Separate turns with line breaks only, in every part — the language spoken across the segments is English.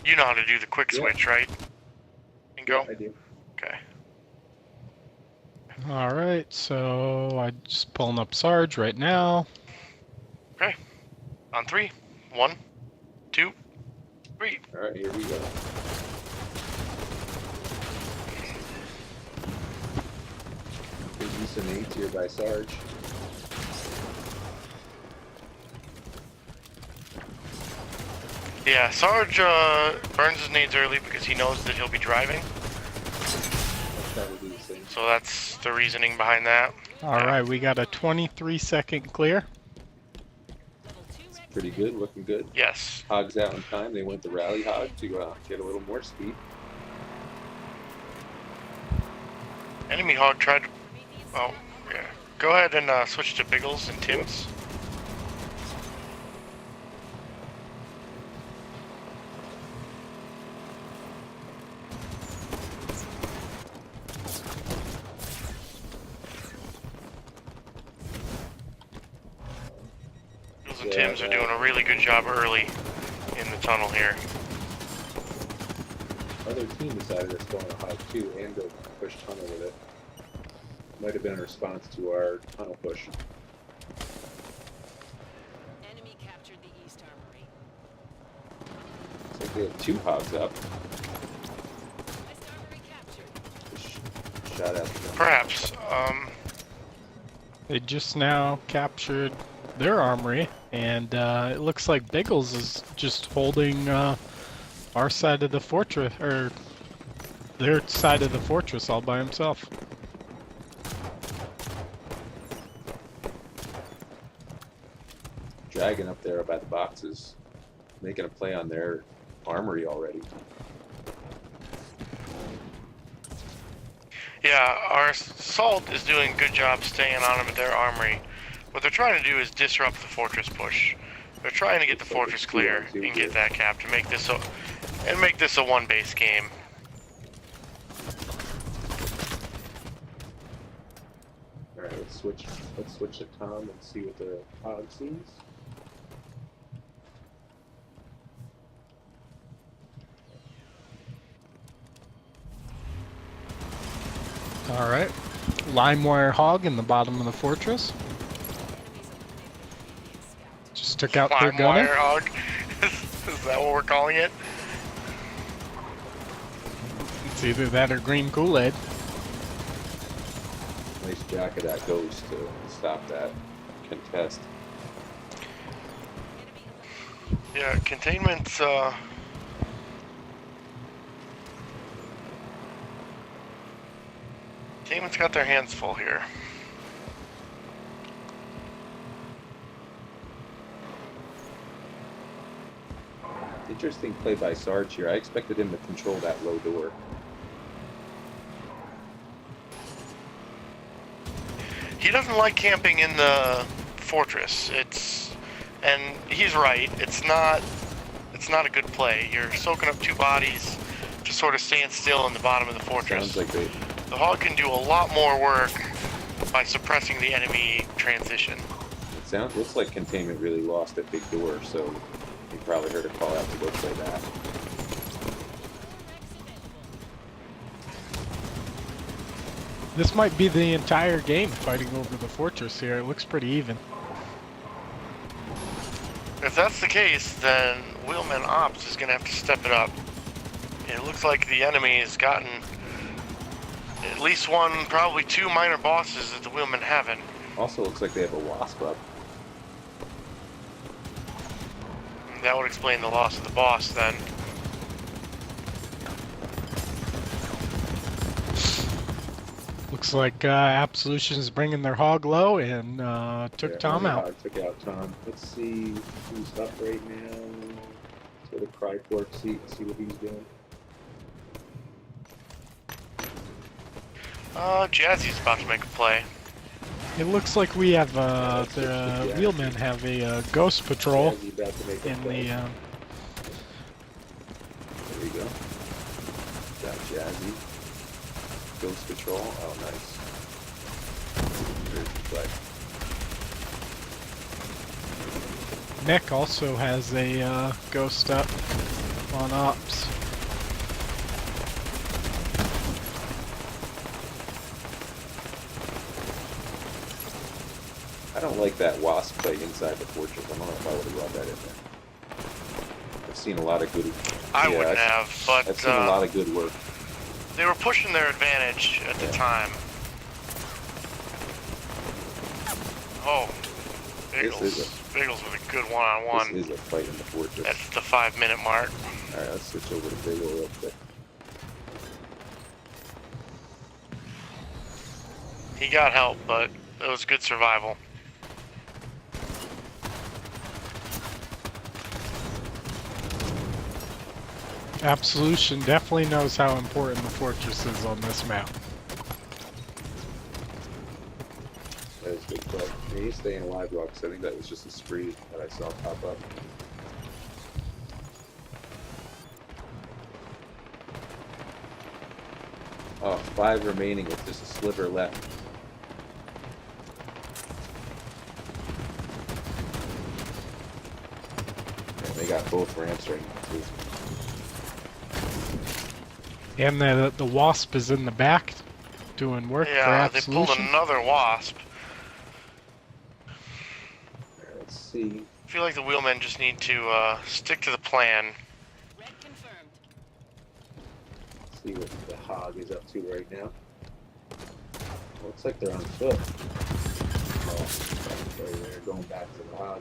You know how to do the quick switch, right? And go?
Yeah, I do.
Okay.
Alright, so I'm just pulling up Sarge right now.
Okay. On 3. 1, 2, 3.
Alright, here we go. Good use of nades here by Sarge.
Yeah, Sarge burns his nades early because he knows that he'll be driving.
That's probably the same.
So that's the reasoning behind that.
Alright, we got a 23-second clear.
Pretty good, looking good.
Yes.
Hogs out in time. They went the rally hog to get a little more speed.
Enemy hog tried to... Oh, yeah. Go ahead and switch to Biggles and Tim's. Biggles and Tim's are doing a really good job early in the tunnel here.
Other team decided to spawn a hog too and go push tunnel with it. Might have been a response to our tunnel push.
Enemy captured the East Armory.
Looks like they have 2 hogs up.
West Armory captured.
Just shot at them.
Perhaps.
They just now captured their armory, and it looks like Biggles is just holding our side of the fortress, or their side of the fortress all by himself.
Dragon up there by the boxes, making a play on their armory already.
Yeah, our assault is doing a good job staying on them at their armory. What they're trying to do is disrupt the fortress push. They're trying to get the fortress clear and get that cap to make this a one base game.
All right, let's switch to Tom and see what the hog sees.
Alright. Limewire hog in the bottom of the fortress. Just took out their gunner.
Wire hog. Is that what we're calling it?
It's either that or green Kool-Aid.
Nice jack of that ghost to stop that contest.
Yeah, containment's Containment's got their hands full here.
Interesting play by Sarge here. I expected him to control that low door.
He doesn't like camping in the fortress. And he's right. It's not a good play. You're soaking up 2 bodies to sort of stand still in the bottom of the fortress.
Sounds like
The hog can do a lot more work by suppressing the enemy transition.
looks like containment really lost that big door, so he probably heard a call out to go play that.
This might be the entire game fighting over the fortress here. It looks pretty even.
If that's the case, then Wheelman Ops is going to have to step it up. It looks like the enemy has gotten at least 1, probably 2 minor bosses that the Wheelmen haven't.
Also looks like they have a wasp up.
That would explain the loss of the boss then.
Looks
Looks like Absolution is bringing their hog low and took Tom out.
Took out Tom. Let's see who's up right now. Let's go to Cryport, see what he's doing.
Jazzy's about to make a play.
It looks like we have the wheelmen have a ghost patrol
Jazzy about to make a
in
play.
the.
There we go. Got Jazzy. Ghost patrol. Oh, nice. There's the play.
Nick also has a ghost up. on ops.
I don't like that wasp play inside the fortress. I don't know if I would have brought that in there. I've seen a lot of good.
I wouldn't have, but
I've seen a lot of good work.
they were pushing their advantage at the time. Oh, Biggles. Biggles with a good one-on-one.
This is a fight in the fortress.
That's the 5-minute mark.
Alright, let's switch over to Biggle real quick.
He got help, but it was good survival.
Absolution definitely knows how important the fortress is on this map.
That was a good play. Yeah, he's staying alive, Rock, because I think that was just a spree that I saw pop up. Oh, 5 remaining with just a sliver left. And they got both ramps right now, too.
And the wasp is in the back doing work for
Yeah, they
Absolution.
pulled another wasp.
Alright, let's see.
I feel like the wheelmen just need to stick to the plan.
Red confirmed.
See what the hog is up to right now. Looks like they're on foot. Oh, they're going back to the hog.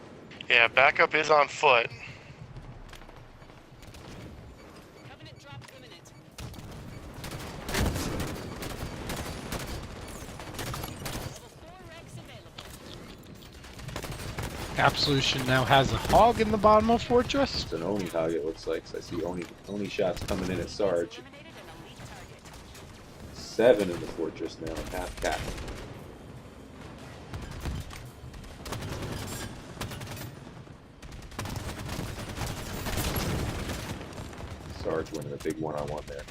Yeah, backup is on foot.
Covenant drop imminent. Level 4 Rex available.
Absolution now has a hog in the bottom of fortress.
It's an Oni hog, it looks like. So I see Oni shots coming in at Sarge.
Eliminated an elite target.
7 in the fortress now, half cap. Sarge winning a big one-on-one there.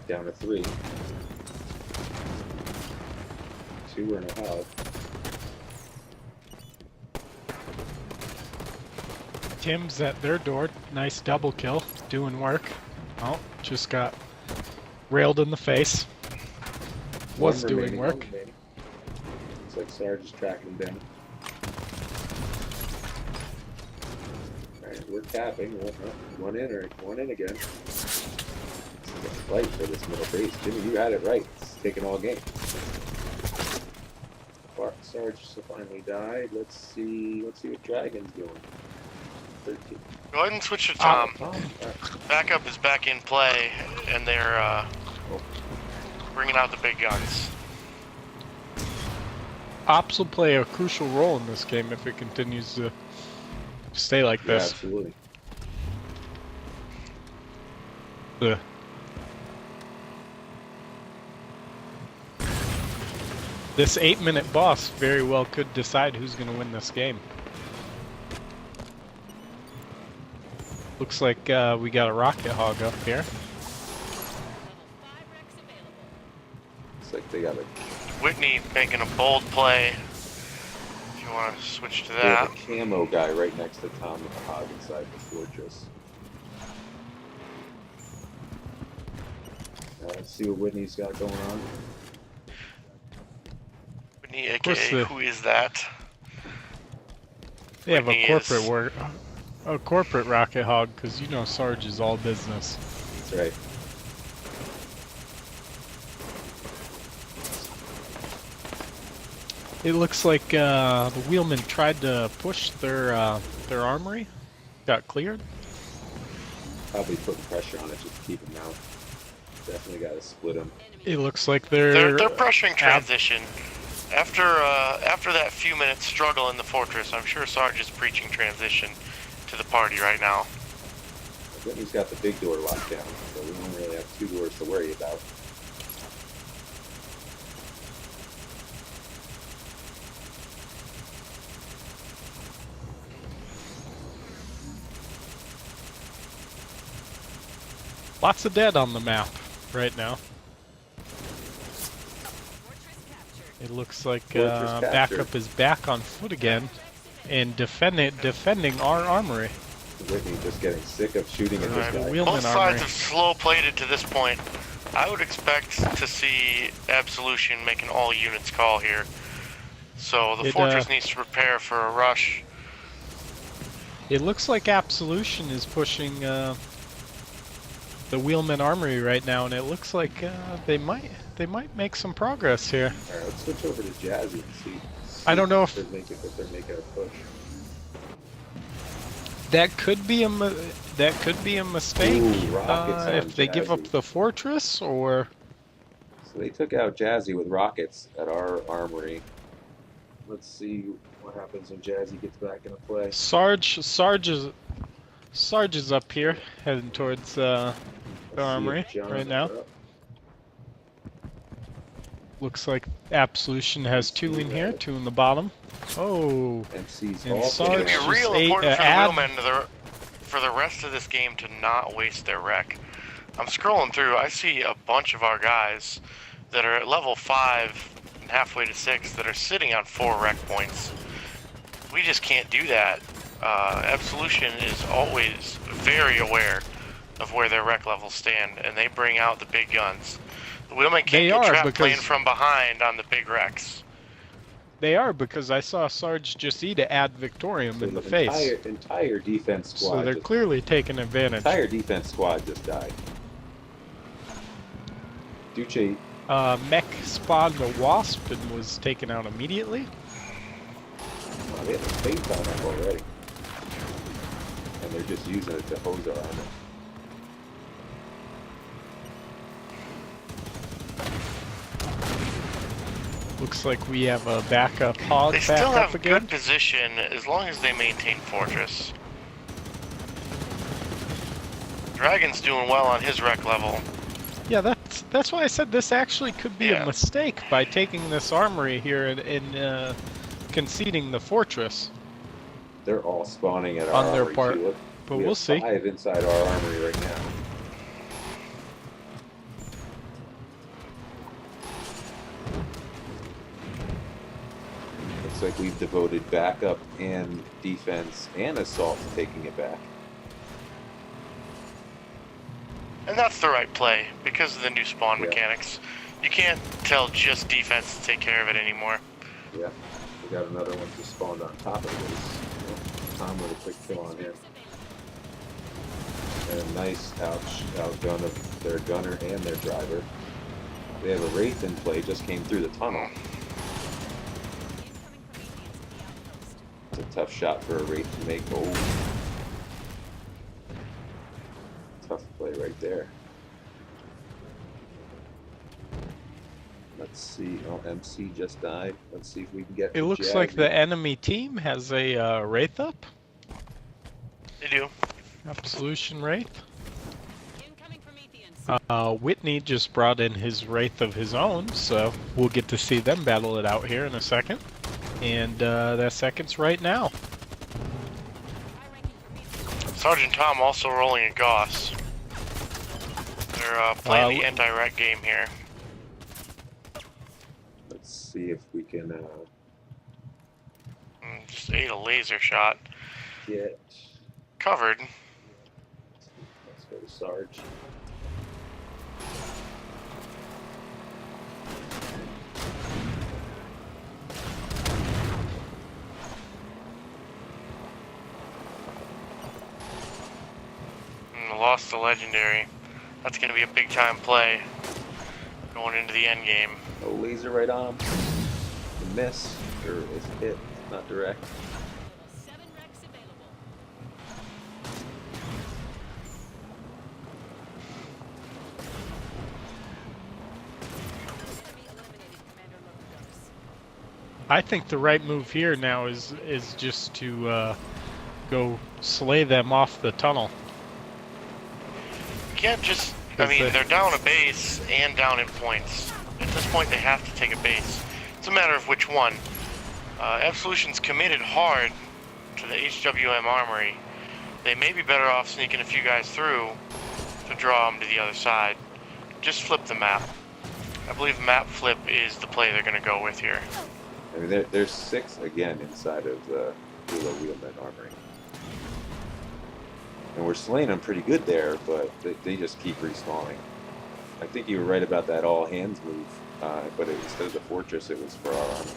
Down to 3. 2 and a half.
Tim's at their door. Nice double kill. Doing work. Oh, just got railed in the face. Was
One
doing
remaining,
work.
one remaining. Looks like Sarge is tracking him down. Alright, we're capping. One in or one in again. This is a fight for this middle base. Jimmy, you had it right. It's taking all game. Sarge finally died. Let's see what Dragon's doing. 13.
Go ahead and switch to Tom.
Alright.
Backup is back in play, and they're bringing out the big guns.
Ops will play a crucial role in this game if it continues to stay like
Yeah,
this.
absolutely.
Ugh. This 8-minute boss very well could decide who's going to win this game. Looks like we got a rocket hog up here.
Level 5 Rex available.
Looks like they got a,
Whitney making a bold play. If you want to switch to
they have
that.
a camo guy right next to Tom with the hog inside the fortress. Let's see what Whitney's got going on.
Whitney,
course
aka who is that?
They have
Whitney
a corporate
is-
a corporate rocket hog because you know Sarge is all business.
That's right.
It looks like the wheelmen tried to push their armory. Got cleared.
Probably putting pressure on it just to keep him out. Definitely got to split him.
It looks like
They're pressuring transition. After that few minutes struggle in the fortress, I'm sure Sarge is preaching transition to the party right now.
Whitney's got the big door locked down, so we don't really have 2 doors to worry about.
Lots of dead on the map. right now.
Fortress captured.
It looks like
Fortress captured.
backup is back on foot again and defending our armory.
Whitney just getting sick of shooting at this
Alright,
guy.
Wheelman
both sides
armory.
have slow played it to this point. I would expect to see Absolution make an all units call here. So the fortress needs to prepare for a rush.
It looks like Absolution is pushing the Wheelman armory right now, and it looks like they might make some progress here.
Alright, let's switch over to Jazzy and see
I don't know if
they're making a push.
that could be a mistake
Ooh, rockets on
if they give up
Jazzy.
the fortress, or
So they took out Jazzy with rockets at our armory. Let's see what happens when Jazzy gets back into play.
Sarge is up here heading towards the
Let's see
armory
if John
right
is
now.
up.
Looks like Absolution has two in here, two in the bottom. Oh,
MC's
And
also
Sarge
It's going to be
just
real
ate-
important for the
add-
wheelmen for the rest of this game to not waste their wreck. I'm scrolling through, I see a bunch of our guys that are at level 5 and halfway to 6 that are sitting on 4 wreck points. We just can't do that. Absolution is always very aware of where their wreck levels stand, and they bring out the big guns. The wheelmen can't
They
get
are,
trapped playing
because-
from behind on the big wrecks.
they are, because I saw Sarge just eat a ad Victorium
So
in the face.
Entire defense squad.
So they're
just,
clearly taking advantage.
entire defense squad just died. Duce,
Mech spawned a wasp and was taken out immediately.
wow, they have a faith on them already, and they're just using it to hose our armor.
Looks like we have a backup hog
They
back
still
up
have
again.
good position as long as they maintain fortress. Dragon's doing well on his wreck level.
Yeah, that's why I said this actually could be
Yeah.
a mistake by taking this armory here and conceding the fortress.
They're all spawning at our
On their
armory
part,
too. Look,
but
we
we'll
have
see.
5 inside our armory right now. Looks like we've devoted backup and defense and assault to taking it back.
And that's the right play because of the new spawn
Yeah.
mechanics. You can't tell just defense to take care of it anymore.
Yeah, we got another one just spawned on top of this. Tom with a quick kill on him. And a nice outgun of their gunner and their driver. They have a Wraith in play, just came through the tunnel. It's a tough shot for a Wraith to make. Oh. Tough play right there. Let's see. Oh, MC just died. Let's see if we can get.
It
to
looks like
Jazzy.
the enemy team has a Wraith up.
They do.
Absolution Wraith.
Incoming Prometheans.
Whitney just brought in his Wraith of his own, so we'll get to see them battle it out here in a second. And that second's right now.
High-ranking Prometheans.
Sergeant Tom also rolling a Gauss. They're playing the anti-wreck game here.
Let's see if we can
Just ate a laser shot.
get.
Covered.
Let's go to Sarge.
Lost the legendary. That's going to be a big time play going into the end game.
Oh, laser right on him. The miss, or is hit, not direct.
Level 7 wrecks available. Enemy eliminated, Commander Locodos.
I think the right move here now is just to go slay them off the tunnel.
You can't just, I mean, they're down a base and down in points. At this point, they have to take a base. It's a matter of which one. Absolution's committed hard to the HWM armory. They may be better off sneaking a few guys through to draw them to the other side. just flip the map. I believe map flip is the play they're going to go with here.
I mean, there's 6 again inside of the HaloWheelMen armory. And we're slaying them pretty good there, but they just keep respawning. I think you were right about that all hands move, but instead of the fortress, it was for our army.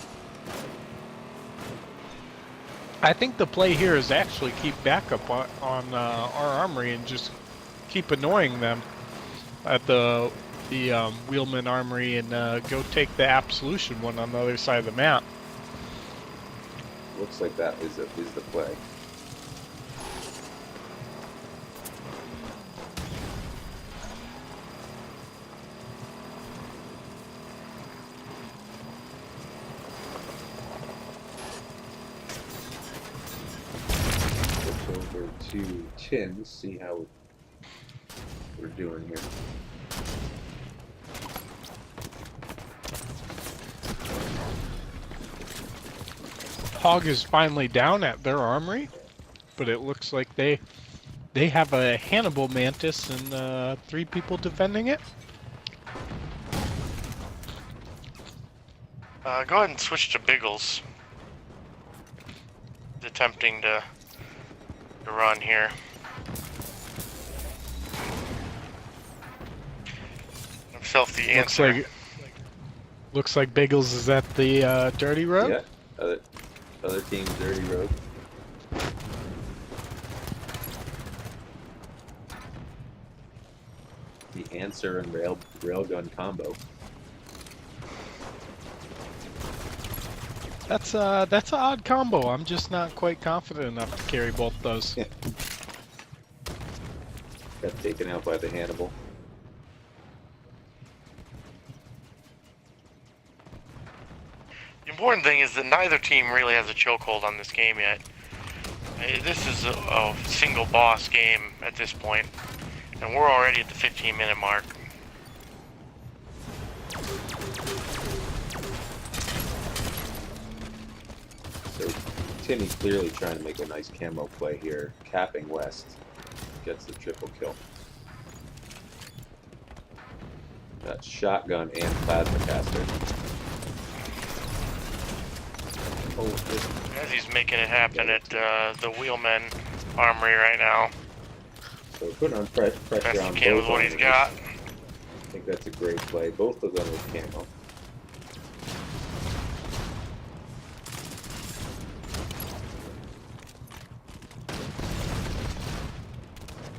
I think the play here is actually keep backup on our armory and just keep annoying them at the Wheelman armory and go take the Absolution one on the other side of the map.
Looks like that is the play. Switch over to Tins, see how we're doing here.
Hog is finally down at their armory, but it looks like they have a Hannibal Mantis and 3 people defending it.
Go ahead and switch to Biggles. He's attempting to run here. Himself the answer.
Looks like Biggles is at the Dirty Road.
Yeah, other team's Dirty Road. The answer and railgun combo.
That's an odd combo. I'm just not quite confident enough to carry both those.
Got taken out by the Hannibal.
The important thing is that neither team really has a chokehold on this game yet. This is a single boss game at this point, and we're already at the 15-minute mark.
So Timmy clearly trying to make a nice camo play here, capping West, gets the triple kill. That's shotgun and plasma caster. Oh,
As he's making it happen at the Wheelmen armory right now.
so putting on pressure
Best
on
he can with
both
what he's
armies.
got.
I think that's a great play. Both of them with camo.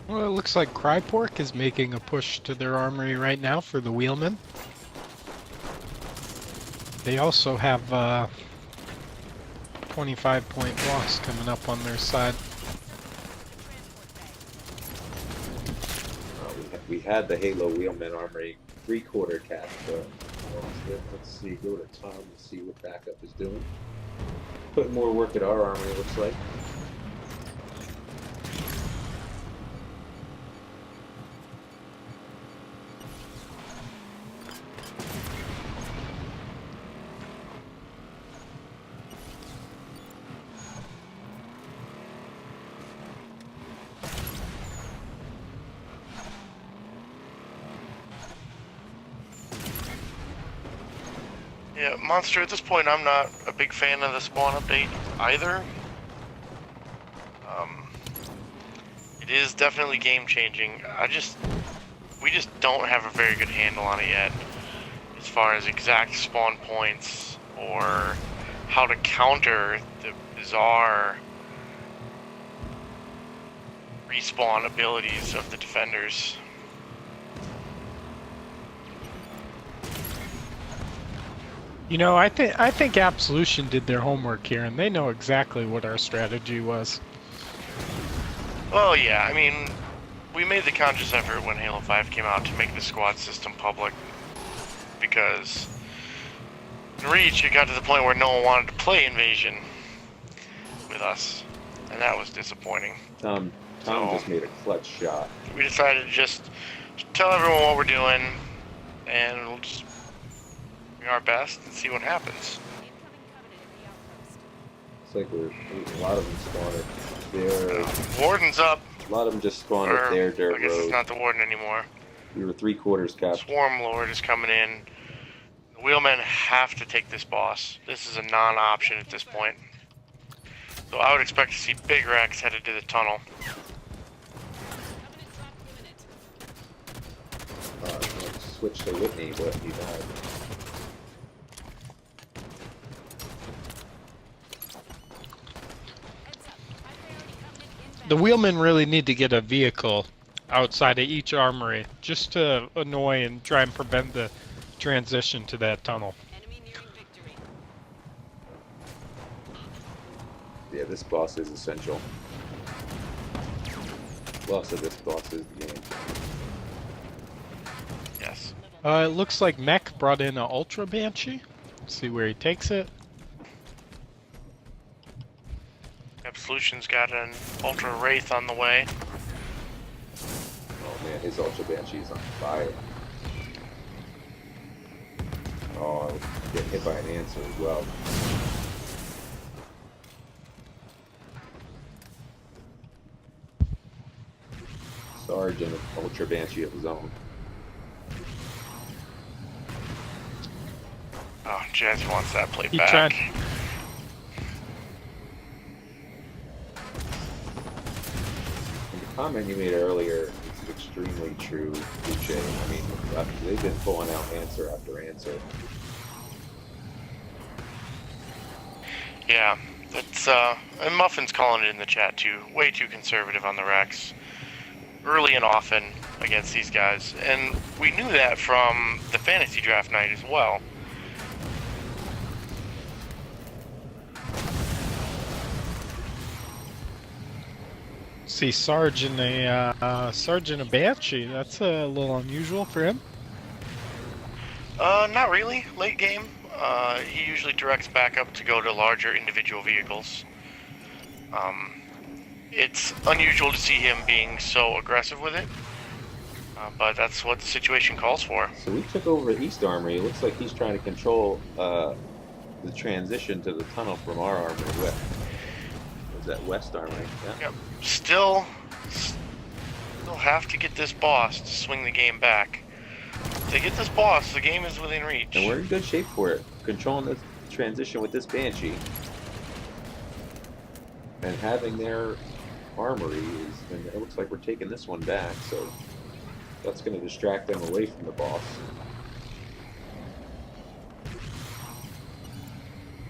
Well, it looks like Crypork is making a push to their armory right now for the Wheelmen. They also have 25-point loss coming up on their side.
We had the HaloWheelMen armory 3/4 cap, but let's see, go to Tom and see what backup is doing. Put more work at our armory, it looks like.
Yeah, Monster, at this point I'm not a big fan of the spawn update either. It is definitely game changing. We just don't have a very good handle on it yet, as far as exact spawn points or how to counter the bizarre respawn abilities of the defenders.
You know, I think Absolution did their homework here, and they know exactly what our strategy was.
Well, yeah, I mean, we made the conscious effort when Halo 5 came out to make the squad system public, because in Reach, it got to the point where no one wanted to play Invasion with us, and that was disappointing.
Tom just made a clutch shot.
We decided to just tell everyone what we're doing, and we'll just do our best and see what happens.
Incoming covenant at the outpost.
It's like a lot of them spawned at their...
Warden's up.
A lot of them just spawned
Or,
at their dirt
I guess
road.
it's not the Warden anymore.
We were 3/4 cap.
Swarm Lord is coming in. The wheelmen have to take this boss. This is a non-option at this point. So I would expect to see Big Rex headed to the tunnel.
Switch to Whitney, but he died.
The wheelmen really need to get a vehicle outside of each armory just to annoy and try and prevent the transition to that tunnel.
Enemy nearing victory.
Yeah, this boss is essential. Loss of this boss is the game.
Yes.
It looks like Mech brought in an Ultra Banshee. See where he takes it.
Absolution's got an Ultra Wraith on the way.
Oh man, his Ultra Banshee is on fire. Oh, getting hit by an answer as well. Sarge and an Ultra Banshee of his own.
Oh, Jazz wants that plate
He
back.
tried.
And the comment you made earlier is extremely true, Uche. I mean, they've been pulling out answer after answer.
Yeah, it's and Muffin's calling it in the chat too. Way too conservative on the Rex, early and often against these guys, and we knew that from the fantasy draft night as well.
See Sarge in a Banshee. That's a little unusual for him.
Not really. Late game, he usually directs back up to go to larger individual vehicles. It's unusual to see him being so aggressive with it, but that's what the situation calls for.
So we took over East Armory. It looks like he's trying to control the transition to the tunnel from our armory west. Was that West Armory? Yeah.
Yep. Still have to get this boss to swing the game back. If they get this boss, the game is within reach.
And we're in good shape for it. Controlling the transition with this Banshee. And having their armory is, and it looks like we're taking this one back, so that's going to distract them away from the boss.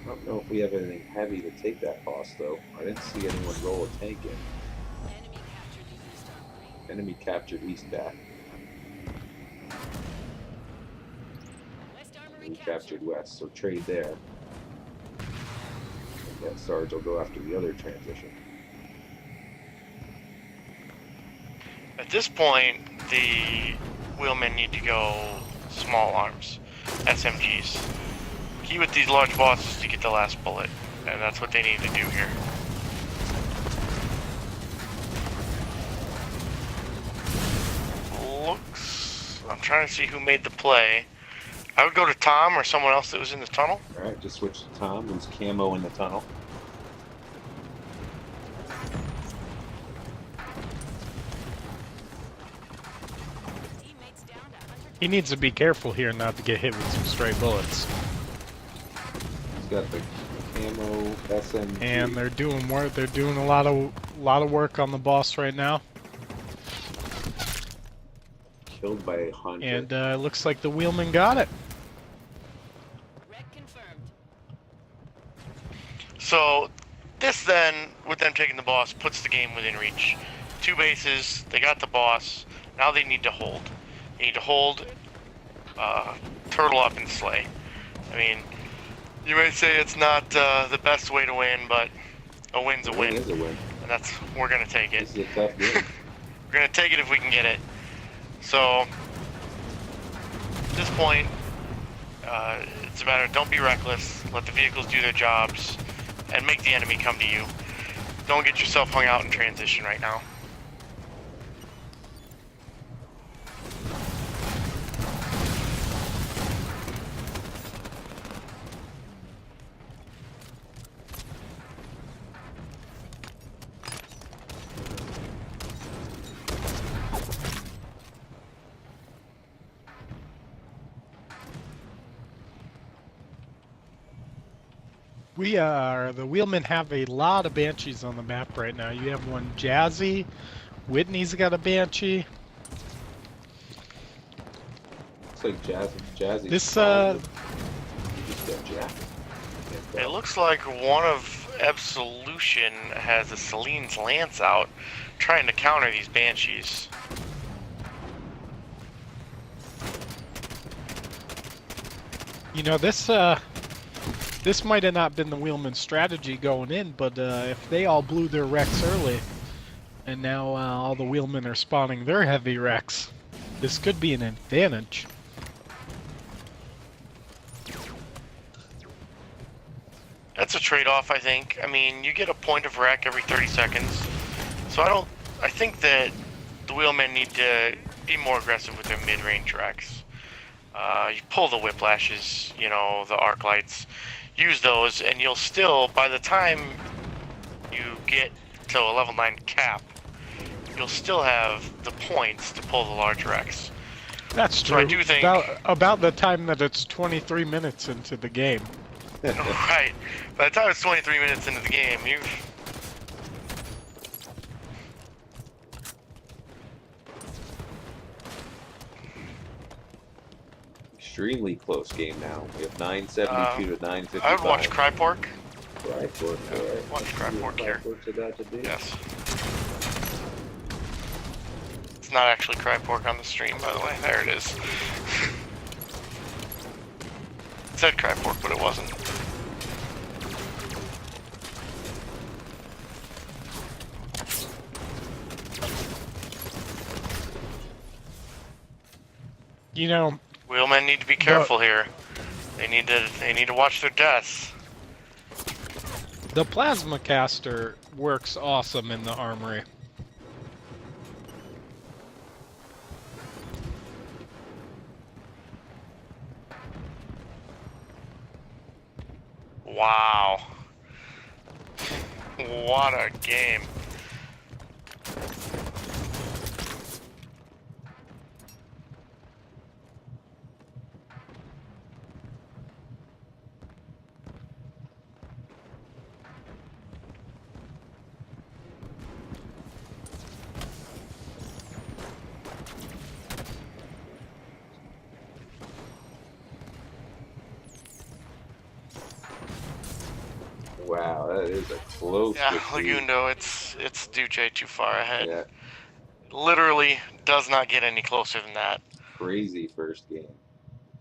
I don't know if we have anything heavy to take that boss, though. I didn't see anyone roll a tank in.
Enemy captured the East Armory.
Enemy captured East back.
West Armory
We captured West, so trade there. And that Sarge will go after the other transition.
At this point, the wheelmen need to go small arms, SMGs. Key with these large bosses to get the last bullet, and that's what they need to do here. I'm trying to see who made the play. I would go to Tom or someone else that was in the tunnel.
Alright, just switch to Tom, who's camo in the tunnel.
Teammates down to Hunter.
He needs to be careful here not to get hit with some stray bullets.
He's got the camo SMG.
And they're doing work. They're doing a lot of work on the boss right now.
Killed by a hunter.
And it looks like the wheelman got it.
Red confirmed.
So this then, with them taking the boss, puts the game within reach. 2 bases, they got the boss. Now they need to hold. They need to hold, turtle up and slay. I mean, you may say it's not the best way to win, but a win's a
Win
win.
is a win.
And we're gonna take it.
This is a tough game.
We're gonna take it if we can get it. So, at this point, it's a matter of don't be reckless, let the vehicles do their jobs, and make the enemy come to you. Don't get yourself hung out in transition right now.
The Wheelmen have a lot of Banshees on the map right now. You have one Jazzy, Whitney's got a Banshee.
Looks like Jazzy's
This,
probably just got jacked.
It looks like one of Absolution has a Celine's Lance out, trying to counter these Banshees.
You know, this might have not been the Wheelman strategy going in, but if they all blew their wrecks early, and now all the Wheelmen are spawning their heavy wrecks, this could be an advantage.
That's a trade-off, I think. I mean, you get a point of wreck every 30 seconds, so I think that the Wheelmen need to be more aggressive with their mid-range wrecks. You pull the whiplashes, you know, the arc lights, use those, and you'll still, by the time you get to a level 9 cap, you'll still have the points to pull the large wrecks.
That's true.
So I do think
about the time that it's 23 minutes into the game.
right. By the time it's 23 minutes into the game, you've
Extremely close game now. We have 972 to 955.
I would watch Crypork.
Crypork, alright.
Watch Crypork here.
Crypork's about to do.
Yes. It's not actually Crypork on the stream, by the way. There it is. It said Crypork, but it wasn't.
You know,
Wheelmen need to be careful here. They need to watch their deaths.
the plasma caster works awesome in the armory.
Wow. What a game.
Wow, that is a close
Yeah,
defeat.
Lagundo, it's Duce too far ahead.
Yeah,
Literally does not get any closer than that.
crazy first game.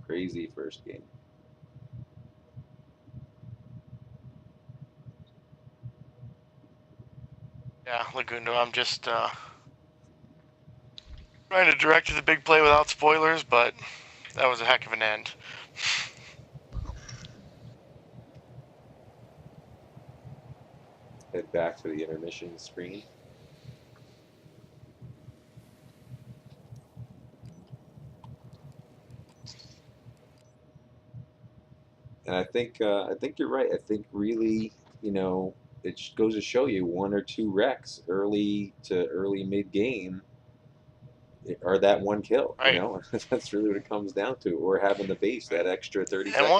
Crazy first game.
Yeah, Lagundo, I'm just trying to direct you the big play without spoilers, but that was a heck of an end.
Head back to the intermission screen. And I think you're right. I think really, you know, it goes to show you one or two wrecks early to early mid game are that one kill.
Right.
You know, that's really what it comes down to, or having the base that extra 30
And
seconds.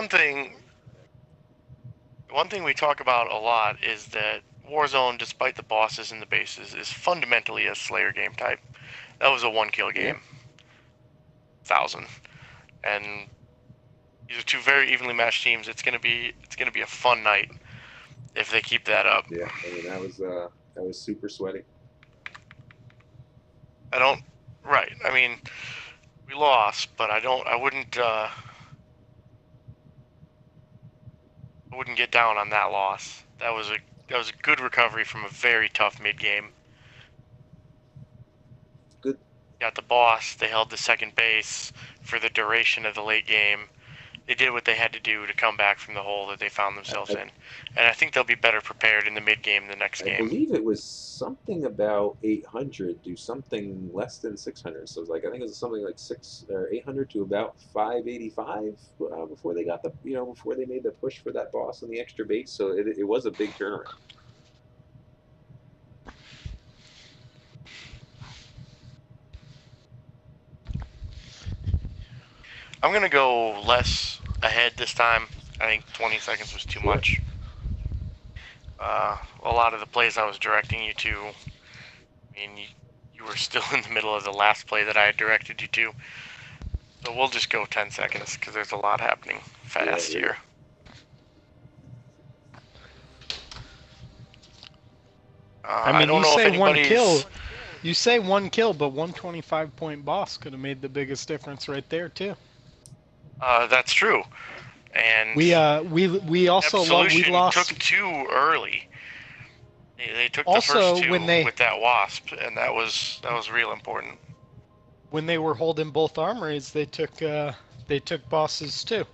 one thing we talk about a lot is that Warzone, despite the bosses and the bases, is fundamentally a Slayer game type. That was a one-kill game. 1,000. And these are two very evenly matched teams. It's gonna be a fun night if they keep that up.
Yeah, I mean that was super sweaty.
Right. I mean, we lost, but I wouldn't get down on that loss. That was a good recovery from a very tough mid game.
Good.
Got the boss. They held the second base for the duration of the late game. They did what they had to do to come back from the hole that they found themselves in. And I think they'll be better prepared in the mid game the next game.
I believe it was something about 800 to something less than 600. So it was like, I think it was something like 800 to about 585 before they got before they made the push for that boss and the extra base. So it was a big turnaround.
I'm gonna go less ahead this time. I think 20 seconds was too much. a lot of the plays I was directing you to, I mean, you were still in the middle of the last play that I had directed you to. So we'll just go 10 seconds because there's a lot happening fast
Yeah,
here.
I mean,
don't
you
know if
say one
anybody's...
kill. You say one kill, but 125-point boss could have made the biggest difference right there too.
That's true. And
We also
Absolution
lost.
took 2 early. They took the
Also,
first 2
when they-
with that wasp, and that was real important.
When they were holding both armories, they took bosses too.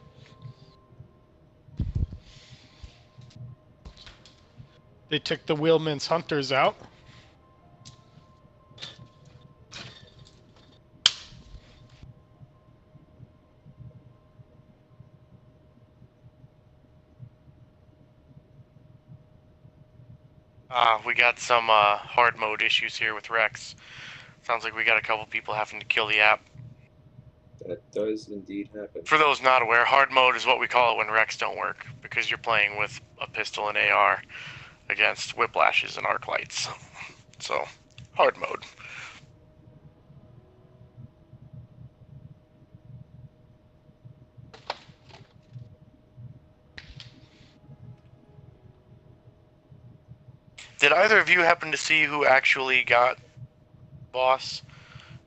They took the Wheelmen's hunters out.
We got some hard mode issues here with Rex. Sounds like we got a couple people having to kill the app.
That does indeed happen.
For those not aware, hard mode is what we call it when Rex don't work, because you're playing with a pistol and AR against whiplashes and arc lights. So, hard mode. Did either of you happen to see who actually got boss?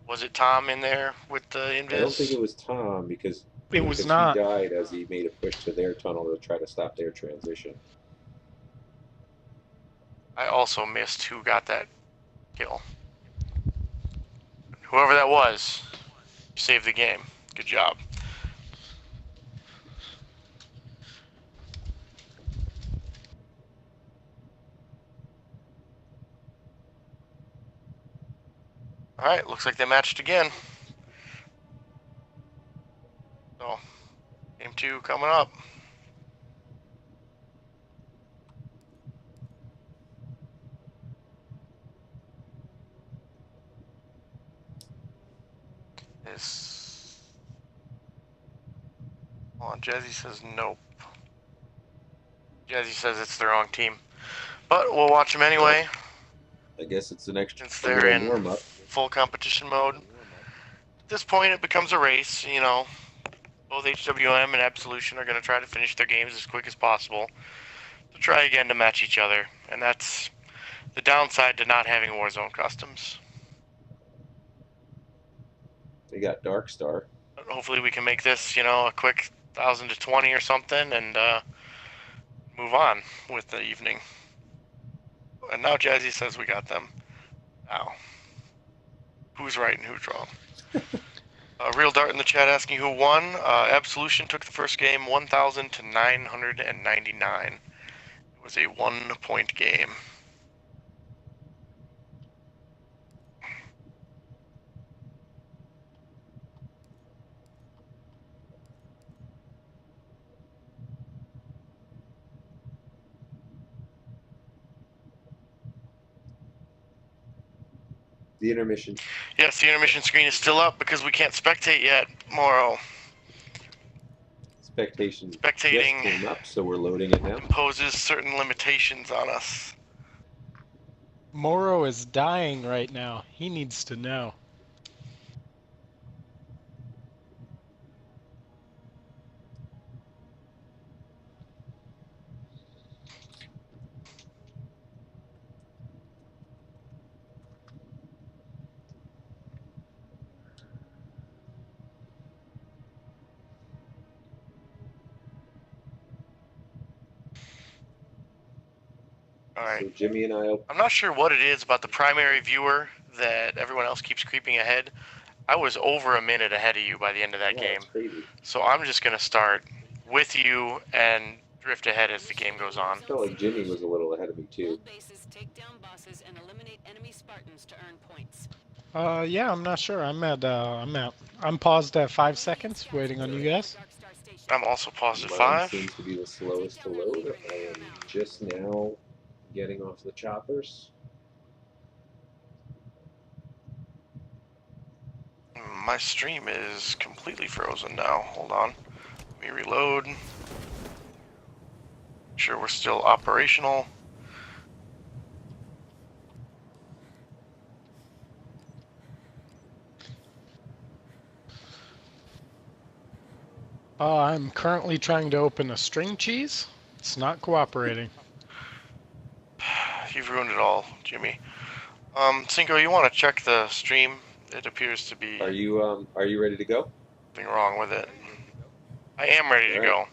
Was it Tom in there with the invis?
I don't think it was Tom because
was not.
He died as he made a push to their tunnel to try to stop their transition.
I also missed who got that kill. Whoever that was, you saved the game. Good job. Alright, looks like they matched again. So, game 2 coming up. Hold on, Jazzy says nope. Jazzy says it's the wrong team. But we'll watch them anyway.
I guess it's an extra
Since they're in
warm-up.
full competition mode. At this point, it becomes a race, you know. Both HWM and Absolution are going to try to finish their games as quick as possible to try again to match each other. And that's the downside to not having Warzone customs.
They got Dark Star.
Hopefully we can make this, you know, a quick 1,000 to 20 or something and move on with the evening. And now Jazzy says we got them. Now, who's right and who's wrong? Real Dart in the chat asking who won. Absolution took the first game 1,000 to 999. It was a 1-point game.
The intermission.
Yes, the intermission screen is still up because we can't spectate yet, Moro.
Spectation
Spectating
just came up, so we're loading it now.
imposes certain limitations on us.
Moro is dying right now. He needs to know.
Alright.
So Jimmy and I.
I'm not sure what it is about the primary viewer that everyone else keeps creeping ahead. I was over a minute ahead of you by the end of that game.
That's crazy.
So I'm just going to start with you and drift ahead as the game goes on.
I felt like Jimmy was a little ahead of me too.
Hold bases, take down bosses, and eliminate enemy Spartans to earn points.
Yeah, I'm not sure. I'm paused at 5 seconds, waiting on you guys.
Dark Star Station.
I'm also paused at
Mine
5.
seems to be the slowest to load. I am just now getting off the choppers.
My stream is completely frozen now. Hold on. Let me reload. Make sure we're still operational.
I'm currently trying to open a string cheese. It's not cooperating.
You've ruined it all, Jimmy. Cinco, you want to check the stream? It appears to be
Are you ready to go?
something wrong with it. I am ready to go.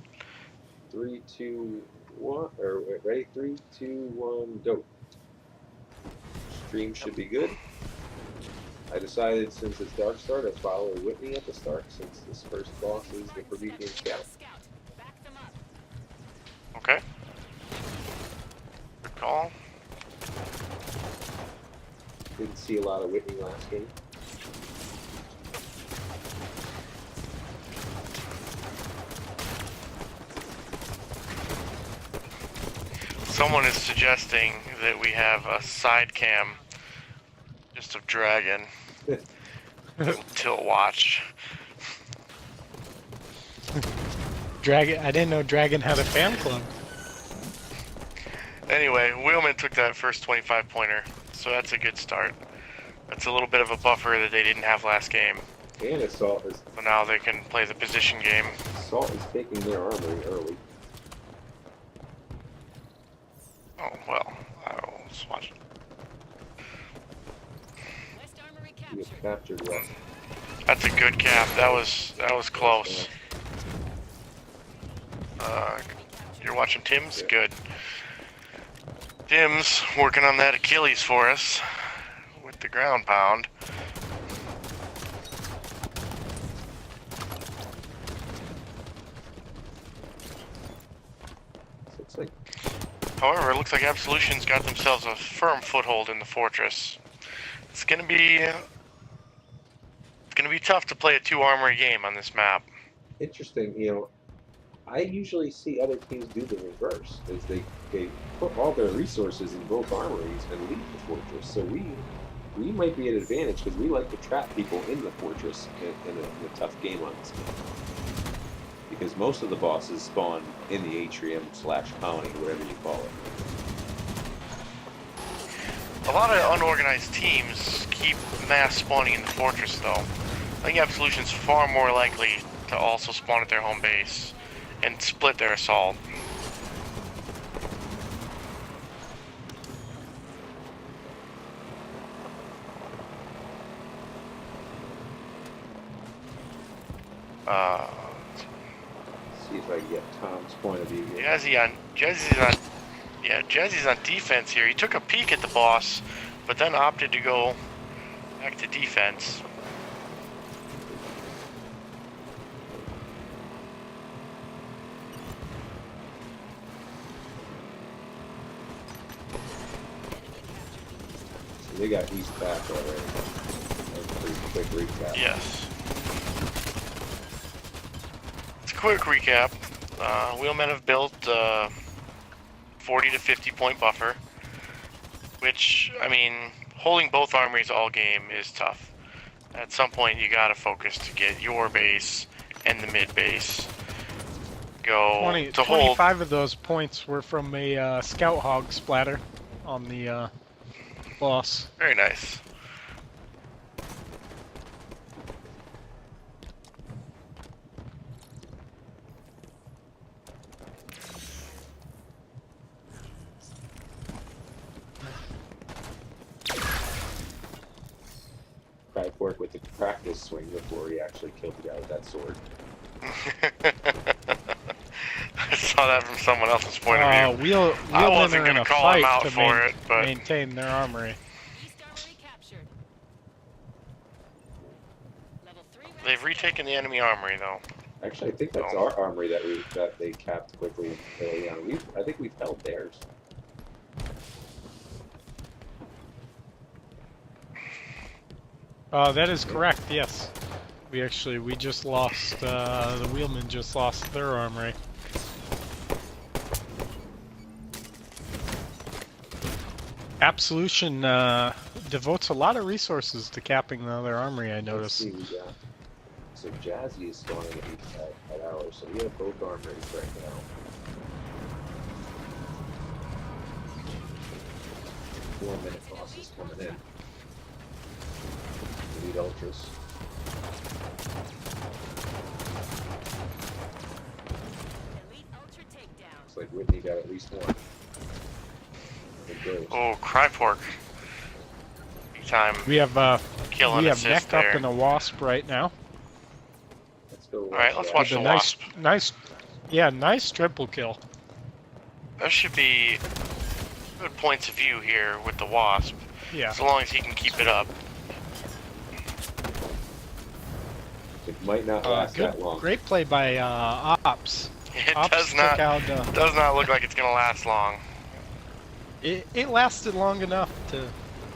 3, 2, 1. Or ready? 3, 2, 1, go. Stream should be good. I decided since it's Dark Star to follow Whitney at the start, since this first boss is the Promethean Scout.
Back them up.
Okay. Good call.
Didn't see a lot of Whitney last game.
Someone is suggesting that we have a side cam just of Dragon. Tilt watch.
Dragon. I didn't know Dragon had a fan club.
Anyway, Wheelman took that first 25 pointer, so that's a good start. That's a little bit of a buffer that they didn't have last game.
And Assault is
So now they can play the position game.
taking their armory early.
Oh, well, I'll just watch it.
West Armory
We
captured.
have captured West.
That's a good cap. That was close. You're watching Tim's?
Yeah.
Good. Tim's working on that Achilles for us with the ground pound.
Looks like
However, it looks like Absolution's got themselves a firm foothold in the fortress. It's gonna be tough to play a 2-armory game on this map.
interesting. You know, I usually see other teams do the reverse, is they put all their resources in both armories and leave the fortress. So we might be at an advantage because we like to trap people in the fortress in a tough game on this game. Because most of the bosses spawn in the atrium / colony, whatever you call it.
A lot of unorganized teams keep mass spawning in the fortress, though. I think Absolution's far more likely to also spawn at their home base and split their assault.
See if I can get Tom's point of view here.
Jazzy's on defense here. He took a peek at the boss, but then opted to go back to defense.
So they got East back already. That's a pretty quick recap.
Yes. It's a quick recap. Wheelmen have built 40 to 50 point buffer, which, I mean, holding both armories all game is tough. At some point, you gotta focus to get your base and the mid base go to hold.
25 of those points were from a scout hog splatter on the boss.
Very nice.
Cryfork with the practice swing before he actually killed the guy with that sword.
I saw that from someone else's point of view. I
Wheelmen
wasn't
are in
gonna
a
call him
fight
out
to
for it, but
maintain their armory.
East Armory captured. Level 3
they've retaken the enemy armory, though.
Actually, I think that's our armory that they capped quickly early on. I think we've held theirs.
That is correct, yes. We just lost, the Wheelmen just lost their armory. Absolution devotes a lot of resources to capping the other armory, I
Let's
noticed.
see, we got. So Jazzy is spawning at ours, so we have both armories right now. Four-minute boss is coming in. We need ultras. like Whitney got at least one.
Oh, Crypork. Big time.
We have
Kill and assist
Neck
there.
up in a wasp right now.
Let's go.
Alright, let's watch
With
the
a
Wasp.
nice triple kill.
There should be good points of view here with the Wasp.
Yeah.
As long as he can keep it up.
It might not last
Good,
that long.
great play by Ops.
It
Ops
does
took
not
out,
does not look like it's gonna last long.
it lasted long enough to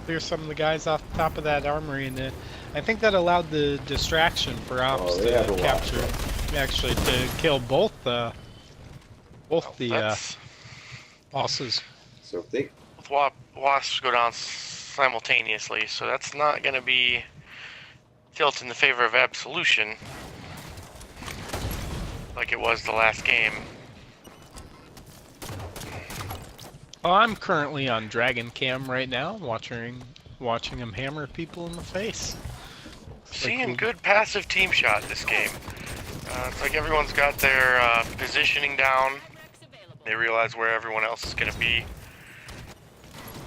clear some of the guys off the top of that armory, and I think that allowed the distraction for Ops
they have
to
a
capture,
Wasp.
actually to kill both the
That's-
So
bosses.
if they
both Wasps go down simultaneously, so that's not gonna be tilt in the favor of Absolution like it was the last game.
Well, I'm currently on Dragon Cam right now, watching him hammer people in the face.
Seeing good passive team shot this game. It's like everyone's got their positioning down. They realize where everyone else is going to be.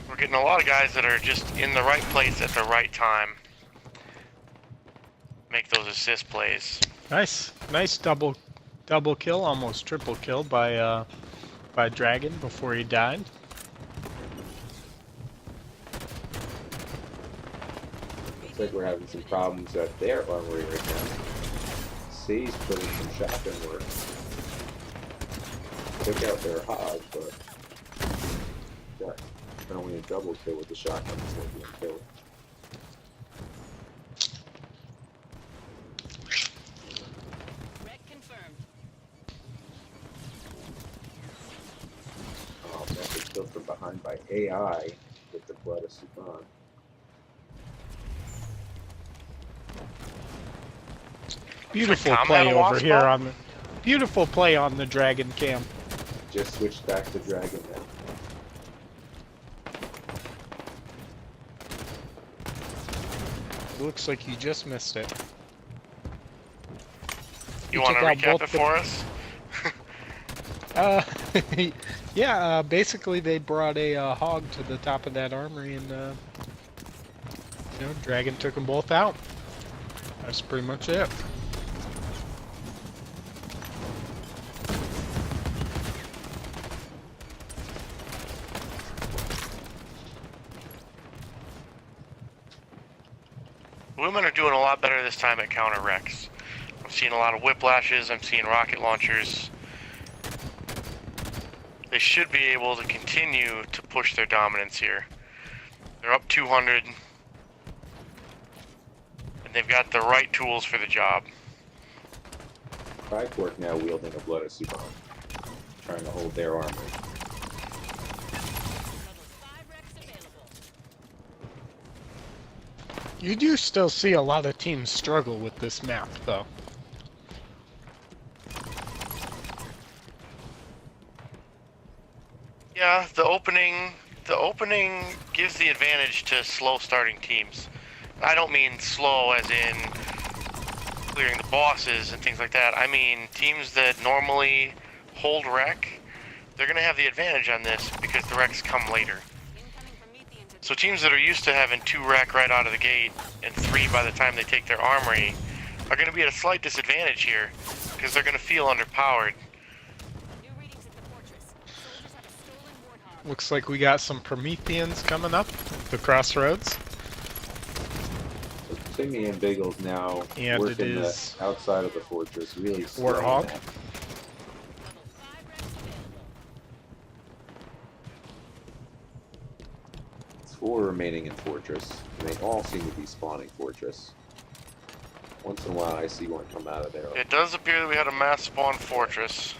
We're getting a lot of guys that are just in the right place at the right time. Make those assist plays.
Nice double kill, almost triple kill by Dragon before he died.
looks like we're having some problems at their armory right now. C's putting some shotgun work. Took out their hog, but got only a double kill with the shotgun instead of being killed.
Wreck confirmed.
Oh, man, they're killed from behind by AI with the blood of Supan.
Beautiful
combat
play
a
over
wasp
here
ball?
on the beautiful play on the Dragon Cam.
Just switched back to Dragon now.
Looks like you just missed it.
You want to
took out
recap
both
it
the-
for us?
Yeah, basically they brought a hog to the top of that armory, and Dragon took them both out. That's pretty much it.
Women are doing a lot better this time at counter wrecks. I'm seeing a lot of whiplashes, I'm seeing rocket launchers. They should be able to continue to push their dominance here. They're up 200. And they've got the right tools for the job.
Crypork now wielding a blood of Supan, trying to hold their armory.
Level 5 wrecks available.
You do still see a lot of teams struggle with this map, though.
Yeah, the opening gives the advantage to slow starting teams. I don't mean slow as in clearing the bosses and things like that. I mean teams that normally hold wreck, they're gonna have the advantage on this because the wrecks come later.
Incoming Prometheans at
So teams that are used to having 2 wreck right out of the gate and 3 by the time they take their armory are gonna be at a slight disadvantage here because they're gonna feel underpowered.
new readings at the fortress. Soldiers have a stolen warthog.
Looks like we got some Prometheans coming up at the crossroads.
So Timmy and Biggles now
And
working
it is
the outside of the fortress, really slowing
Warthog.
that.
Level 5 wrecks available.
It's 4 remaining in fortress, and they all seem to be spawning fortress. Once in a while, I see one come out of there.
It does appear that we had a mass spawn fortress.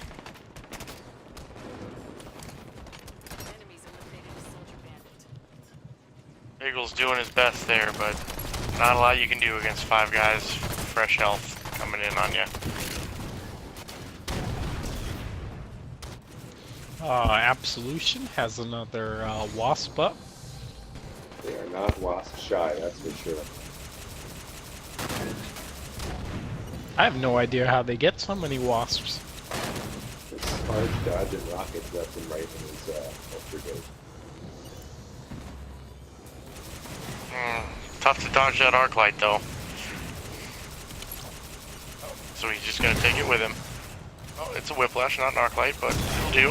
Enemies eliminated a soldier bandit.
Eagle's doing his best there, but not a lot you can do against 5 guys, fresh health coming in on you.
Absolution has another wasp up.
They are not wasp shy, that's for sure.
I have no idea how they get so many wasps.
It's fun charge, dodging rockets left and right in his brigade.
Tough to dodge that arc light though. So he's just gonna take it with him. Oh, it's a whiplash, not an arc light, but it'll do.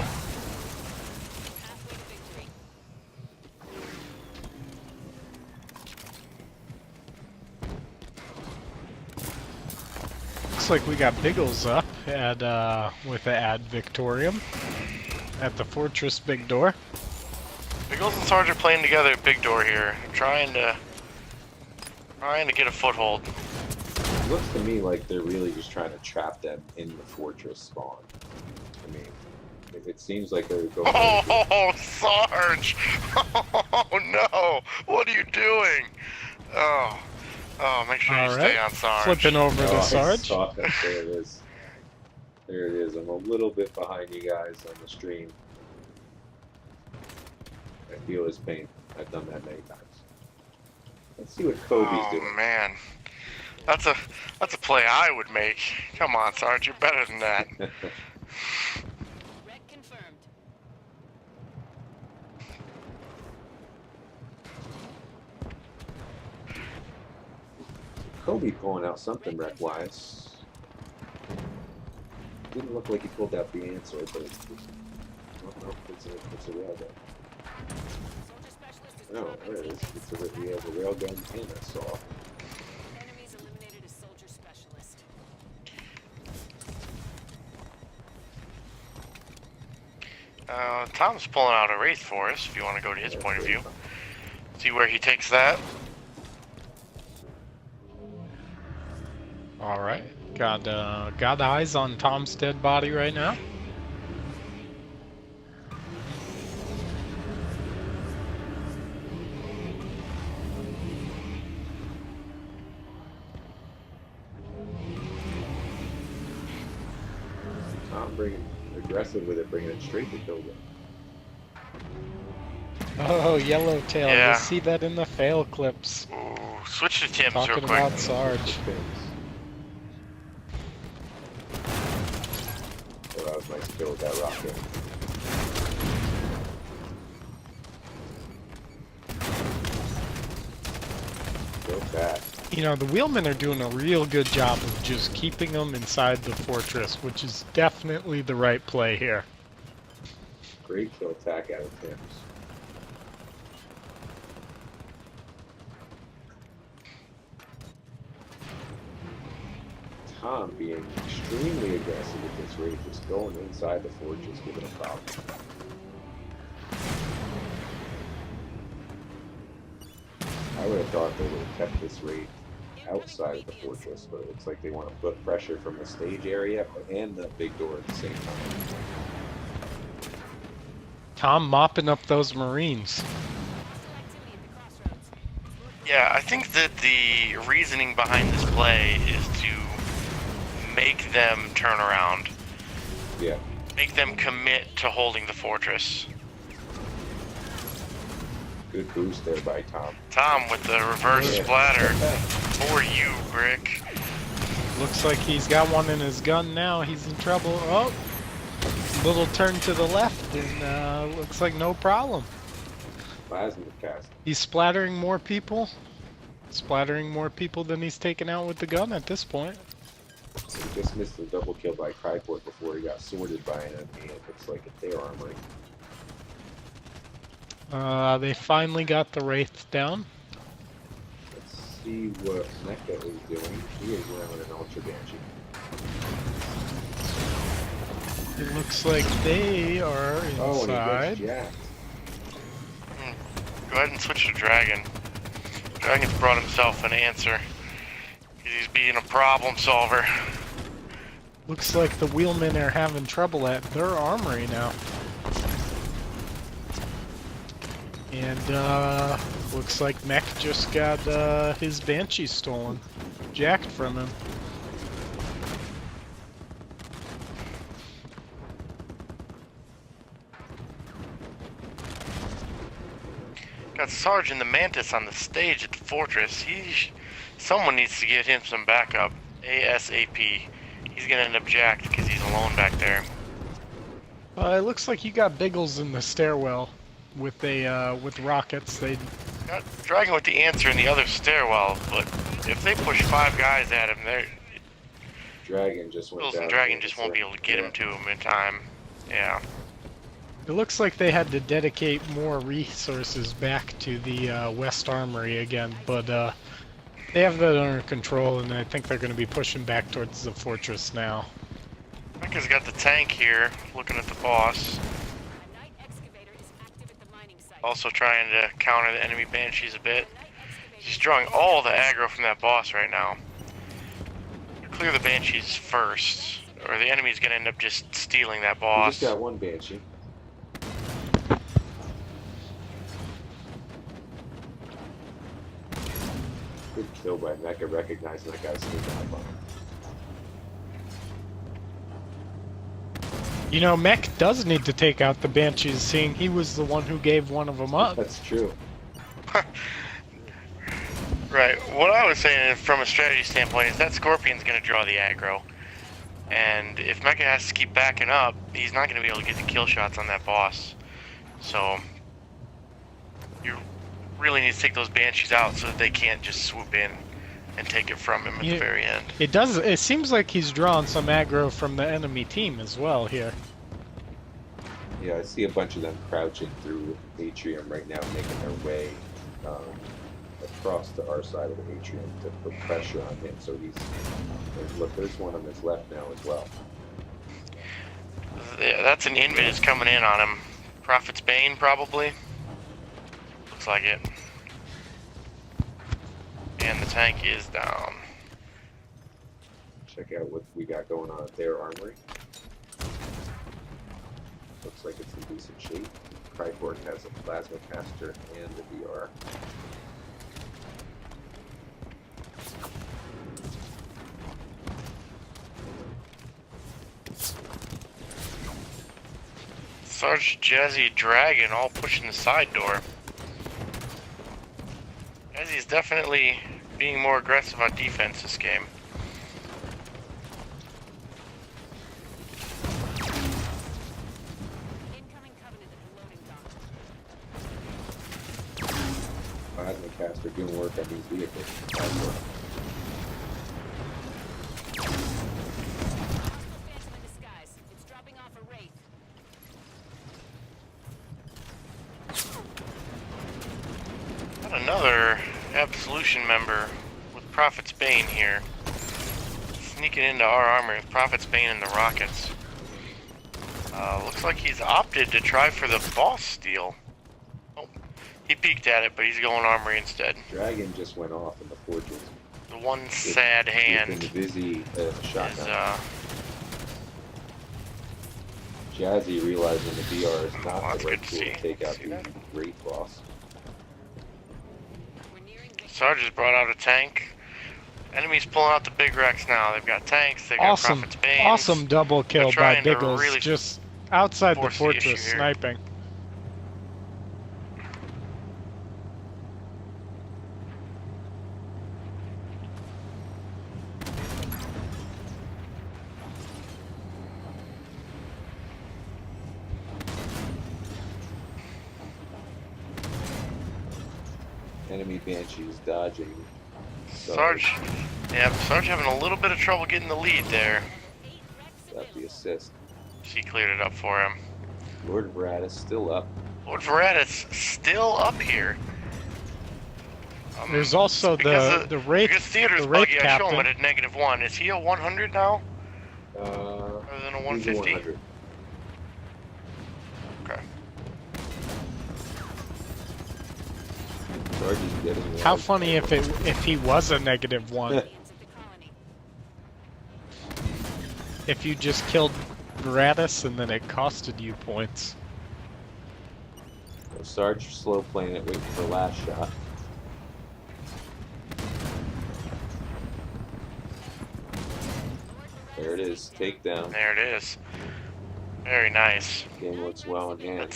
Halfway to victory.
Looks like we got Biggles up at with the Ad Victorium at the Fortress Big Door.
Biggles and Sarge are playing together at Big Door here, trying to get a foothold.
It looks to me like they're really just trying to trap them in the fortress spawn. I mean, it seems like they're going.
Oh, Sarge! Oh no! What are you doing? Oh, make sure you stay on Sarge.
Flipping over
Oh,
to
I
Sarge.
saw it. There it is. There it is. I'm a little bit behind you guys on the stream. I feel his pain. I've done that many times. Let's see what Kobe's doing.
Oh man, that's a play I would make. Come on, Sarge, you're better than that.
Wreck confirmed.
Kobe pulling out something wreck-wise. Didn't look like he pulled out the answer, but it's just, I don't know if it's a railgun.
Soldier specialist is
No,
dropping
there it is.
teammates.
He has a railgun and a saw.
Enemies eliminated a soldier specialist.
Tom's pulling out a Wraith for us, if you want to go to his point of view. See where he takes that.
All right, got eyes on Tom's dead body right now.
Tom bringing aggressive with it, bringing it straight to Kobe.
Oh, Yellowtail,
Yeah.
you'll see that in the fail clips.
Ooh, switch to Tim's real
Talking
quick.
about Sarge.
Oh, that was nice kill with that rocket. Go back.
You know, the wheelmen are doing a real good job of just keeping them inside the fortress, which is definitely the right play here.
Great kill attack out of Tim's. Tom being extremely aggressive with this raid, just going inside the fortress, giving a problem. I would have thought they would have kept this raid outside of the fortress, but it looks like they want to put pressure from the stage area and the big door at the same time.
Tom mopping up those Marines.
Hostile activity at the crossroads.
Yeah, I think that the reasoning behind this play is to make them turn around.
Yeah.
Make them commit to holding the fortress.
Good boost there by Tom.
Tom with the reverse
Yeah.
splatter. For you, Brick.
Looks like he's got one in his gun now. He's in trouble. Oh, little turn to the left, and looks like no problem.
Plasma cast.
He's splattering more people. Splattering more people than he's taken out with the gun at this point.
He just missed a double kill by Cryport before he got sorted by an enemy. It looks like it's their armory.
They finally got the Wraith down.
Let's see what Mecha is doing. He is wearing an Ultra Banshee.
It looks like they are
Oh, and
inside.
he gets jacked.
Go ahead and switch to Dragon. Dragon's brought himself an answer. He's being a problem solver.
Looks like the wheelmen are having trouble at their armory now. And looks like Mech just got his Banshee stolen. Jacked from him.
Got Sarge and the Mantis on the stage at the fortress. Someone needs to get him some backup. ASAP. He's gonna end up jacked because he's alone back there.
It looks like you got Biggles in the stairwell with with rockets. They
Got Dragon with the answer in the other stairwell, but if they push 5 guys at him, they're
Dragon just went
Bills
down.
and Dragon
the
just won't be
answer.
able to get him to him in time. Yeah.
It looks like they had to dedicate more resources back to the West Armory again, but they have that under control, and I think they're going to be pushing back towards the fortress now.
Mecca's got the tank here, looking at the boss.
A night excavator is active at the mining site.
Also trying to counter the enemy banshees a bit.
Night excavator
He's drawing all the aggro from that boss right now. Clear the banshees first, or the enemy's going to end up just stealing that
We
boss.
just got one Banshee. Good kill by Mecha, recognizing that guy's sneaking up on him.
You know, Mech does need to take out the Banshees, seeing he was the one who gave one of them up.
That's true.
Right. What I was saying from a strategy standpoint is that Scorpion's going to draw the aggro. And if Mecha has to keep backing up, he's not going to be able to get the kill shots on that boss. So, you really need to take those Banshees out so that they can't just swoop in and take it from him at the very end.
It does. It seems like he's drawing some aggro from the enemy team as well here.
Yeah, I see a bunch of them crouching through Atrium right now, making their way across to our side of the Atrium to put pressure on him. So look, there's one on his left now as well.
Yeah, that's an Invis coming in on him. Prophet's Bane, probably. Looks like it. And the tank is down.
Check out what we got going on at their armory. Looks like it's in decent shape. Cryport has a plasma caster and a VR.
Sarge, Jazzy, Dragon all pushing the side door. Jazzy's definitely being more aggressive on defense this game.
incoming Covenant at the loading dock.
Plasma caster doing work on these vehicles. Cryport.
Hostile phantom in disguise. It's dropping off a wraith.
Got another Absolution member with Prophet's Bane here. Sneaking into our armor with Prophet's Bane and the rockets. Looks like he's opted to try for the boss steal. Oh, he peeked at it, but he's going armory instead.
Dragon just went off in the fortress.
The one sad hand
With the Vizzy shotgun.
is,
Jazzy realizing the VR is
Oh,
not
that's
the right
good to
tool to
see.
take out
See
the
that?
Wraith boss.
We're nearing victory.
Sarge has brought out a tank. Enemies pulling out the big Rex now. They've got tanks, they've got
Awesome,
Prophet's Bane.
awesome double kill by
trying to
Biggles,
really
just outside the
force the
fortress
issue here.
sniping.
Enemy Banshees dodging.
Sarge, yeah, Sarge having a little bit of trouble getting the lead there.
8 Rex
Got the
civilians.
assist.
She cleared it up for him.
Lord Veratus still up.
Lord Veratus still up here.
There's also
because
the Wraith,
Because Theater's
the Wraith
buggy, I show him
captain.
at -1. Is he a 100 now?
Rather
Rather than a 150?
100.
Okay.
Sarge is getting
How
large.
funny if he was a -1.
Civilians at the colony.
If you just killed Gratis and then it costed you points.
So Sarge slow playing it, waiting for the last shot. There it is, takedown.
There it is. Very nice.
Game looks well in hand.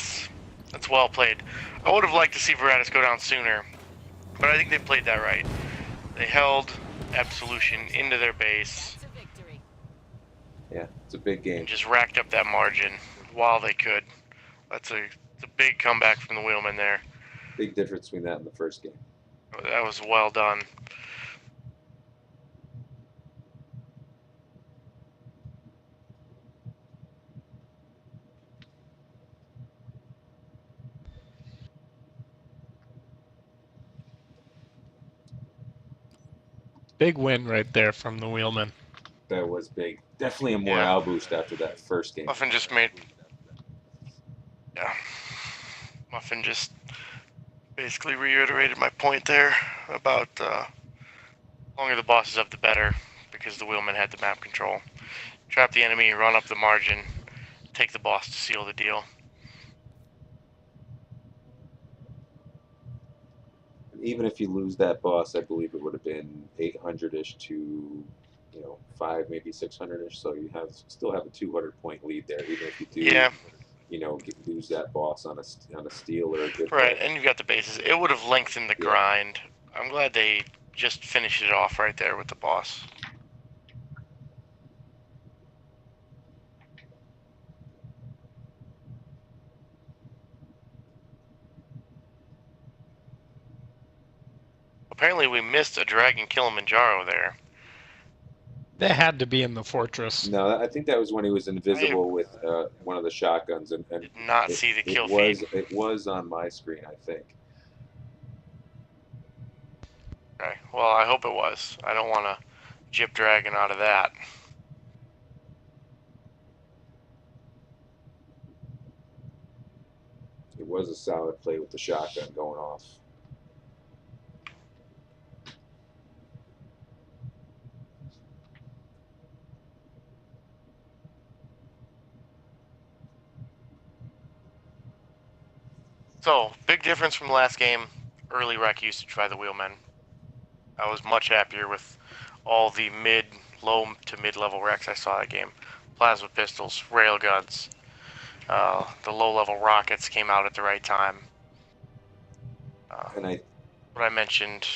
That's well played. I would have liked to see Veratus go down sooner, but I think they played that right. They held Absolution into their base
To victory.
Yeah, it's a big game.
and just racked up that margin while they could. It's a big comeback from the Wheelmen there.
Big difference between that and the first game.
That was well done.
Big win right there from the Wheelmen.
That was big. Definitely a morale boost after that first game.
Muffin just made. Yeah. Muffin just basically reiterated my point there about the longer the bosses up, the better, because the Wheelmen had the map control. Trap the enemy, run up the margin, take the boss to seal the deal.
Even if you lose that boss, I believe it would have been 800-ish to, 5, maybe 600-ish. So you still have a 200-point lead there, even if you do, lose that boss on a steal or a good
Right,
play.
and you got the bases. It would have lengthened the grind. I'm glad they just finished it off right there with the boss. Apparently we missed a Dragon Kilimanjaro there.
They had to be in the fortress.
No, I think that was when he was invisible with one of the shotguns, and
Did not see the kill
feed.
feed.
It was on my screen, I think.
Okay, well, I hope it was. I don't want to Jip Dragon out of that.
It was a solid play with the shotgun going off.
So, big difference from last game, early wreck usage by the Wheelmen. I was much happier with all the low to mid-level wrecks I saw that game. Plasma pistols, railguns, the low-level rockets came out at the right time.
And
what I mentioned,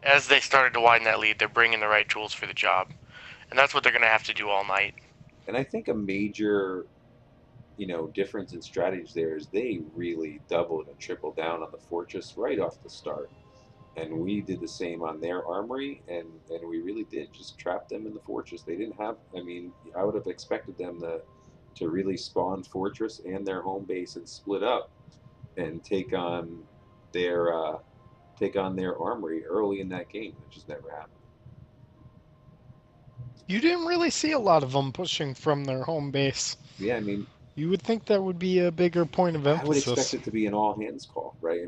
as they started to widen that lead, they're bringing the right tools for the job. And that's what they're going to have to do all night.
And I think a major, difference in strategies there is they really doubled and tripled down on the fortress right off the start. And we did the same on their armory, and we really did just trap them in the fortress. They didn't have, I would have expected them to really spawn fortress and their home base and split up and take on their armory early in that game. It just never happened.
You didn't really see a lot of them pushing from their home base.
Yeah,
you would think that would be a bigger point of emphasis.
I would expect it to be an all hands call, right? I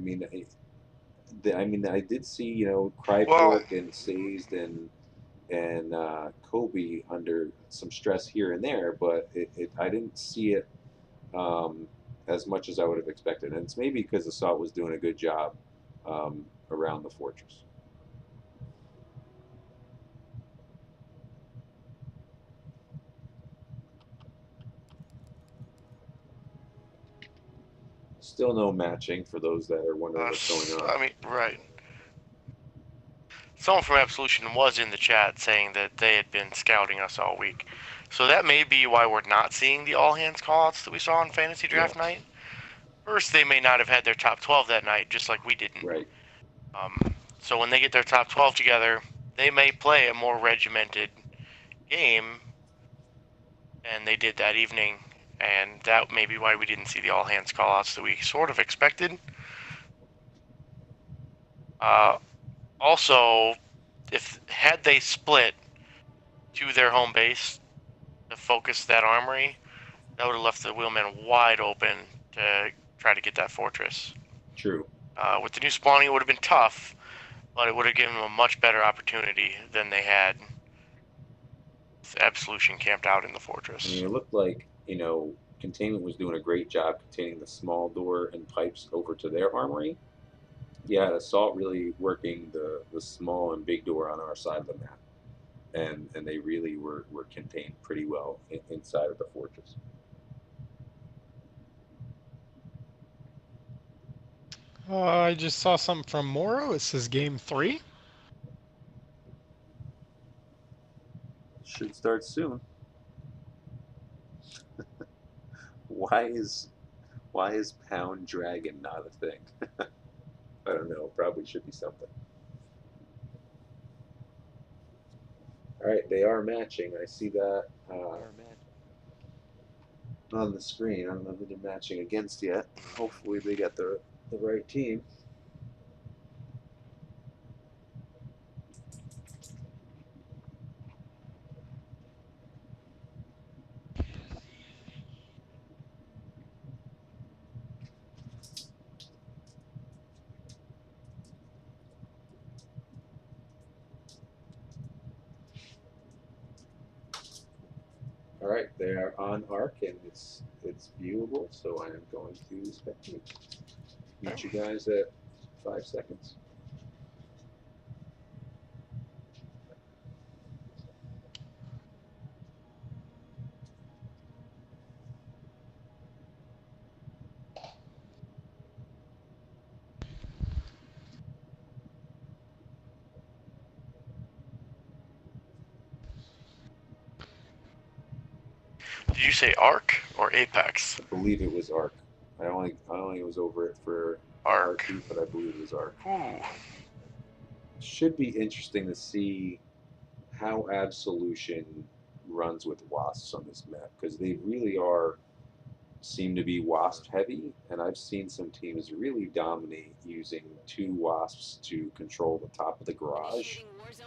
did see, Krypork and Sazed and Kobe under some stress here and there, but I didn't see it as much as I would have expected. And it's maybe because Assault was doing a good job around the fortress. Still no matching for those that are wondering what's going on.
Right. Someone from Absolution was in the chat saying that they had been scouting us all week. So that may be why we're not seeing the all-hands callouts that we saw on Fantasy Draft night. First, they may not have had their top 12 that night, just like we didn't.
Right.
So when they get their top 12 together, they may play a more regimented game, and they did that evening. And that may be why we didn't see the all-hands callouts that we sort of expected. Also, had they split to their home base to focus that armory, that would have left the Wheelmen wide open to try to get that fortress.
True.
With the new spawning, it would have been tough, but it would have given them a much better opportunity than they had with Absolution camped out in the fortress.
It looked like, Containment was doing a great job containing the small door and pipes over to their armory. Yeah, Assault really working the small and big door on our side of the map. And they really were contained pretty well inside of the fortress.
I just saw something from Moro. It says game 3.
Should start soon. why is Pound Dragon not a thing? I don't know. Probably should be something. All right, they are matching. I see that on the screen. I don't know who they're matching against yet. Hopefully, they get the right team. All right, they are on Arc, and it's viewable. So I am going to spectate. Meet you guys at 5 seconds.
Did you say Arc or Apex?
I believe it was Arc. I only was over it for
Arc.
Arc, but I believe it was Arc.
Ooh.
Should be interesting to see how Absolution runs with wasps on this map, because they really seem to be wasp heavy, and I've seen some teams really dominate using 2 wasps to control the top of the garage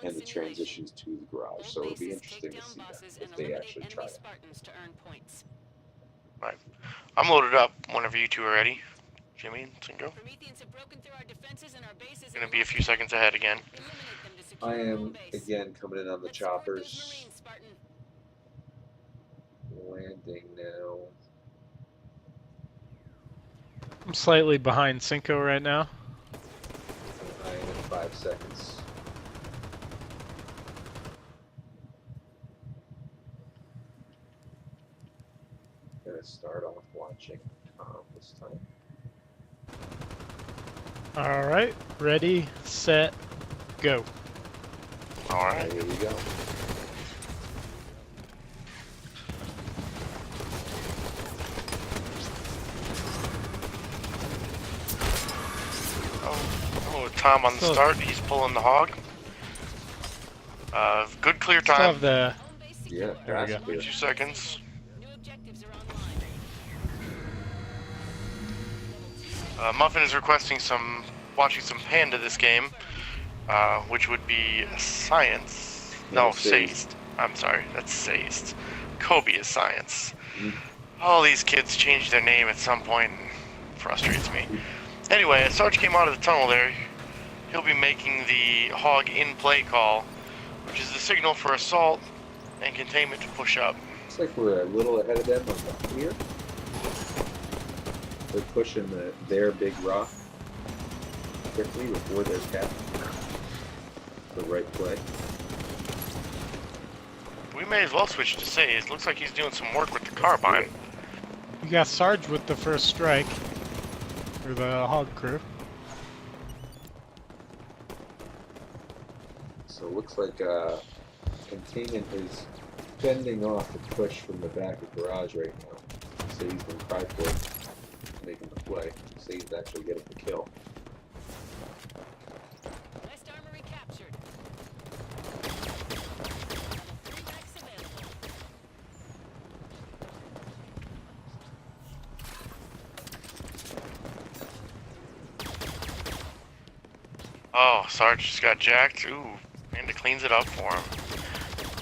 and the transitions to the garage. So it'll be interesting to see that if they actually try it.
Right. I'm loaded up whenever you two are ready. Jimmy and Cinco. Gonna be a few seconds ahead again.
I am again coming in on the choppers. Landing now.
I'm slightly behind Cinco right now.
I am in 5 seconds. Gonna start off watching Tom this time.
All right, ready, set, go.
All right.
Here we go.
Oh, Tom on the start. He's pulling the hog. Good clear
Still
time.
have the.
Yeah,
There we
that's
go.
clear.
2 seconds. Muffin is requesting watching some Panda this game, which would be Science. No, Sazed. I'm sorry, that's Sazed. Kobe is Science. All these kids change their name at some point and frustrates me. Anyway, as Sarge came out of the tunnel there, he'll be making the hog in-play call, which is the signal for assault and containment to push up.
Looks like we're a little ahead of them on the clear. They're pushing their big rock quickly before their cap. The right play.
We may as well switch to Sazed. Looks like he's doing some work with the carbine.
You got Sarge with the first strike. For the hog crew.
So it looks like containment is fending off the push from the back of the garage right now. Sazed and Cryport making the play. Sazed actually getting the kill.
West Armory captured.
Oh, Sarge just got jacked. Ooh, Panda cleans it up for him.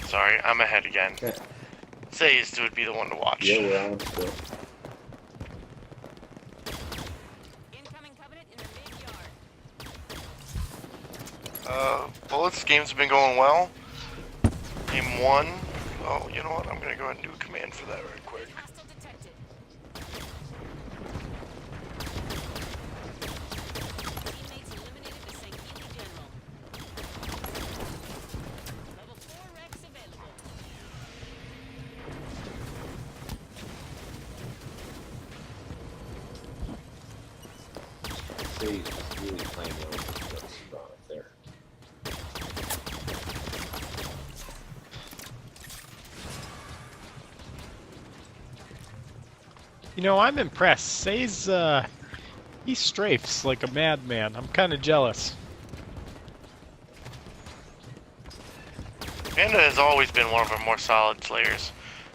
Sorry, I'm ahead again. Sazed would be the one to watch.
Yeah, we're on still.
Incoming Covenant in the mid-yard.
Bullets, games have been going well. Game 1. Oh, you know what? I'm gonna go ahead and do a command for that right quick.
Hostile detected. Teammates eliminated the Sankili General. Level 4 Rex available.
Sazed is really playing well with this spot there.
You know, I'm impressed. Say's, he strafes like a madman. I'm kind of jealous.
Panda has always been one of our more solid slayers.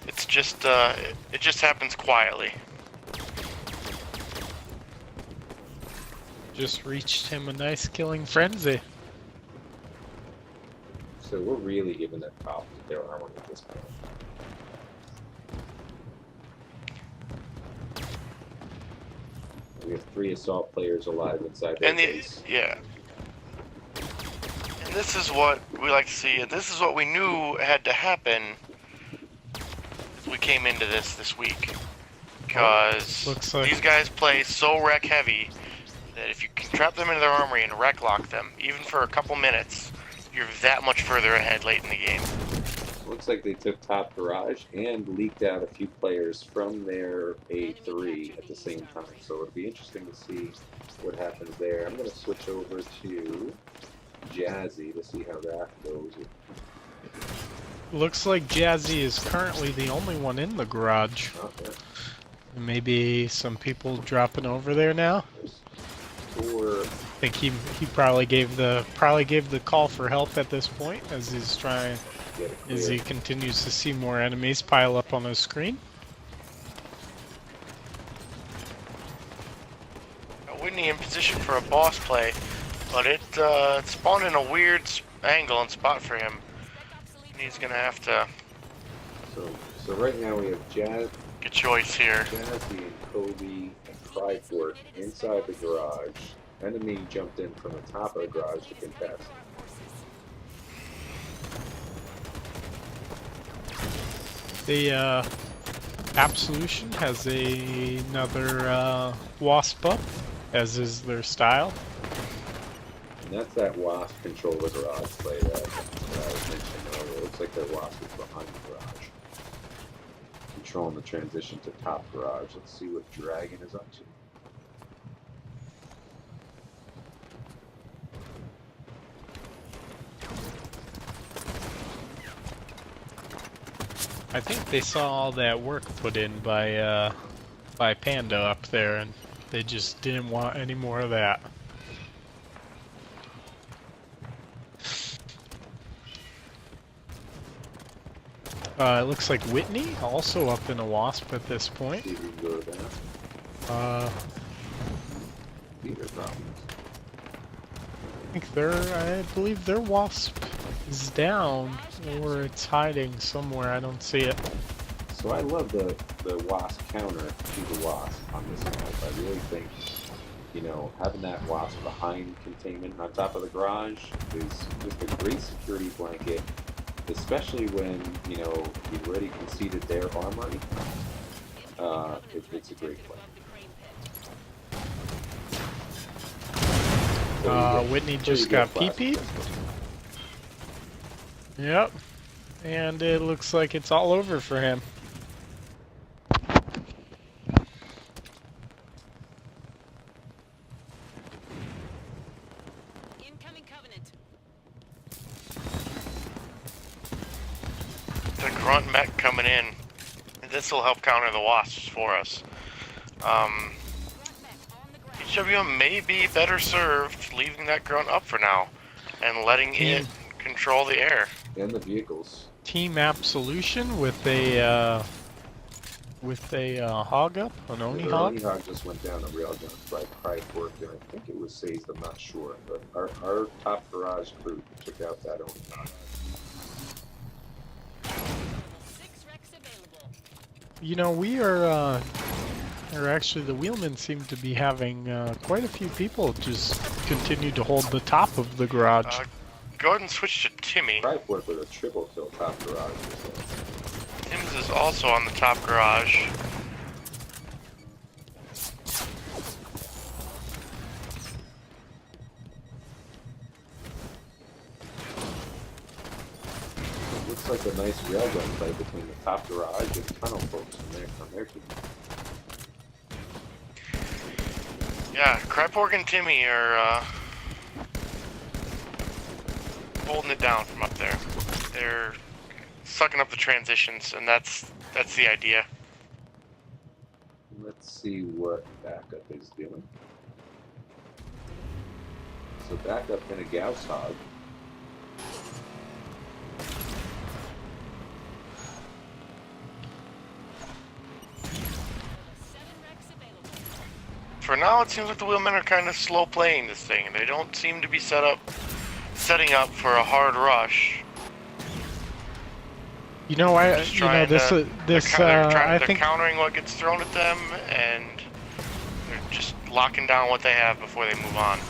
It's just, it just happens quietly.
Just reached him a nice killing frenzy.
So we're really giving that top their armor at this point. We have 3 assault players alive inside their base.
Yeah. And this is what we like to see, and this is what we knew had to happen as we came into this week. Because
Looks like
these guys play so wreck heavy that if you can trap them into their armory and wreck lock them, even for a couple minutes, you're that much further ahead late in the game.
Looks like they took top garage and leaked out a few players from their A3 at the same time. So it'll be interesting to see what happens there. I'm going to switch over to Jazzy to see how that goes.
looks like Jazzy is currently the only one in the garage.
Okay.
Maybe some people dropping over there now.
Or
I think he probably gave the call for help at this point as he's trying as he continues to see more enemies pile up on his screen.
Whitney in position for a boss play, but it spawned in a weird angle and spot for him. And he's gonna have to
so right now we have
get choice here.
Jazzy and Kobe and Cryport inside the garage. Enemy jumped in from the top of the garage to contest.
The Absolution has another Wasp up, as is their style.
And that's that Wasp control the garage play that I was mentioning earlier. It looks like their Wasp is behind the garage. Controlling the transition to top garage. Let's see what Dragon is up to.
I think they saw all that work put in by Panda up there, and they just didn't want any more of that. It looks like Whitney also up in a Wasp at this point.
See if we can go to that. Theater problems.
I believe their Wasp is down, or it's hiding somewhere. I don't see it.
So I love the Wasp counter to the Wasp on this map. I really think, you know, having that Wasp behind containment on top of the garage is just a great security blanket, especially when, you know, you've already conceded their armory. It's a great play.
Whitney just got PP. Yep. And it looks like it's all over for him.
Incoming Covenant.
The grunt mech coming in. This will help counter the wasps for us. HWM may be better served leaving that grunt up for now and letting it control the air.
And the vehicles.
Team Absolution with a hog up, an Oni
The
hog.
Oni hog just went down a railgun by Cryport, and I think it was Say's, I'm not sure. But our top garage crew took out that Oni hog.
6 wrecks available.
You know, we are, or actually the wheelmen seem to be having quite a few people just continue to hold the top of the garage.
Go ahead and switch to Timmy.
Cryport with a triple kill top garage.
Tim's is also on the top garage.
Looks like a nice railgun play between the top garage and tunnel folks from their team.
Yeah, Cryporg and Timmy are holding it down from up there. They're sucking up the transitions, and that's the idea.
Let's see what backup is doing. So backup in a Gauss hog.
For now, it seems like the wheelmen are kind of slow playing this thing, and they don't seem to be setting up for a hard rush.
You know,
They're
I think
countering what gets thrown at them, and they're just locking down what they have before they move on.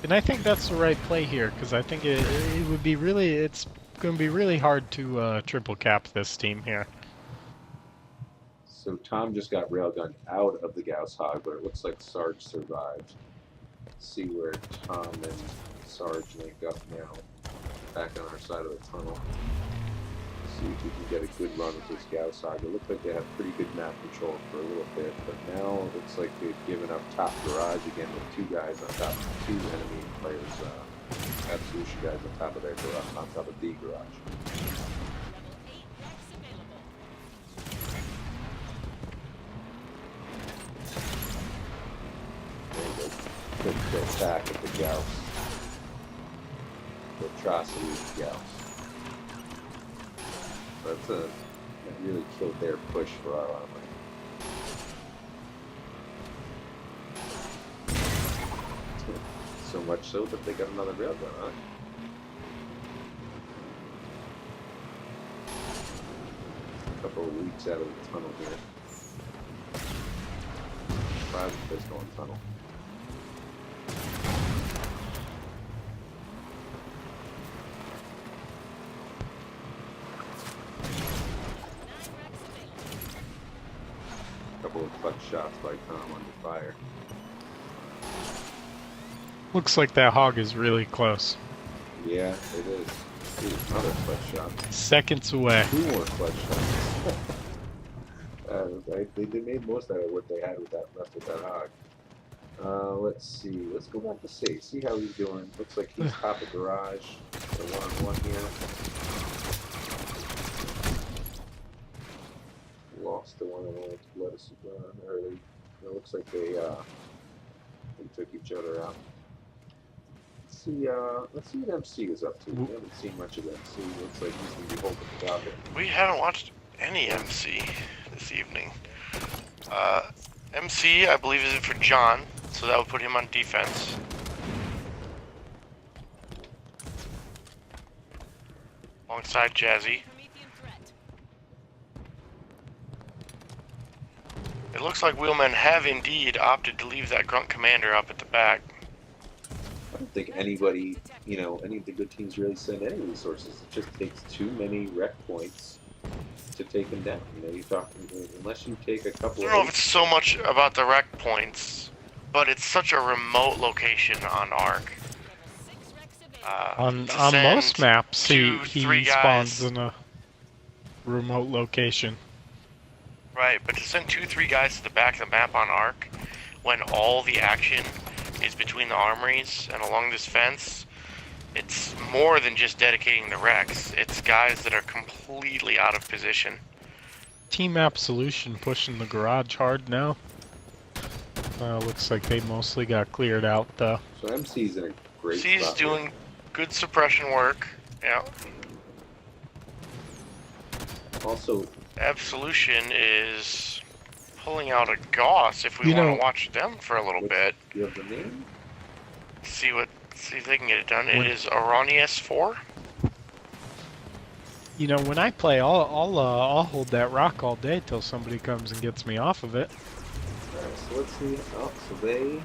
And I think that's the right play here, because I think it would be really, it's going to be really hard to triple cap this team here.
So Tom just got railgunned out of the Gauss hog, but it looks like Sarge survived. Let's see where Tom and Sarge link up now. Back on our side of the tunnel. See if we can get a good run with this Gauss hog. It looked like they had pretty good map control for a little bit, but now it looks like they've given up top garage again with two guys on top of two enemy players. Absolution guys on top of their garage, on top of the garage. Good attack at the Gauss. The atrocity of the Gauss. That really killed their push for our armor. So much so that they got another railgun, huh? A couple of weeks out of the tunnel here. Private pistol and tunnel. Couple of clutch shots by Tom under fire.
Looks like that hog is really close.
Yeah, it is. Ooh, another clutch shot.
Seconds away.
2 more clutch shots. They made most out of what they had with that left with that hog. Let's see. Let's go back to see how he's doing. Looks like he's top of garage. The one-on-one here. Lost the one-on-one to let us or it looks like they took each other out. Let's see what MC is up to. We haven't seen much of MC. Looks like he's going to be holding the job.
We haven't watched any MC this evening. MC, I believe, is it for John, so that would put him on defense. Alongside Jazzy. It looks like wheelmen have indeed opted to leave that grunt commander up at the back.
I don't think anybody, any of the good teams really send any resources. It just takes too many rec points to take them down. You talk unless you take a couple.
I don't know if it's so much about the rec points, but it's such a remote location on Ark.
On most maps, he
three
spawns
guys.
in a remote location.
Right, but to send 2-3 guys to the back of the map on Ark, when all the action is between the armories and along this fence, it's more than just dedicating the wrecks. It's guys that are completely out of position.
Team Absolution pushing the garage hard now. Looks like they mostly got cleared out though.
So MC's in a great
C's
spot
doing
here.
good suppression work. Yeah.
Also,
Absolution is pulling out a Gauss if we want to watch them for a little bit.
You have the name?
See if they can get it done. It is Aronius 4.
When I play, I'll hold that rock all day till somebody comes and gets me off of it.
Alright, so let's see. Oh, so they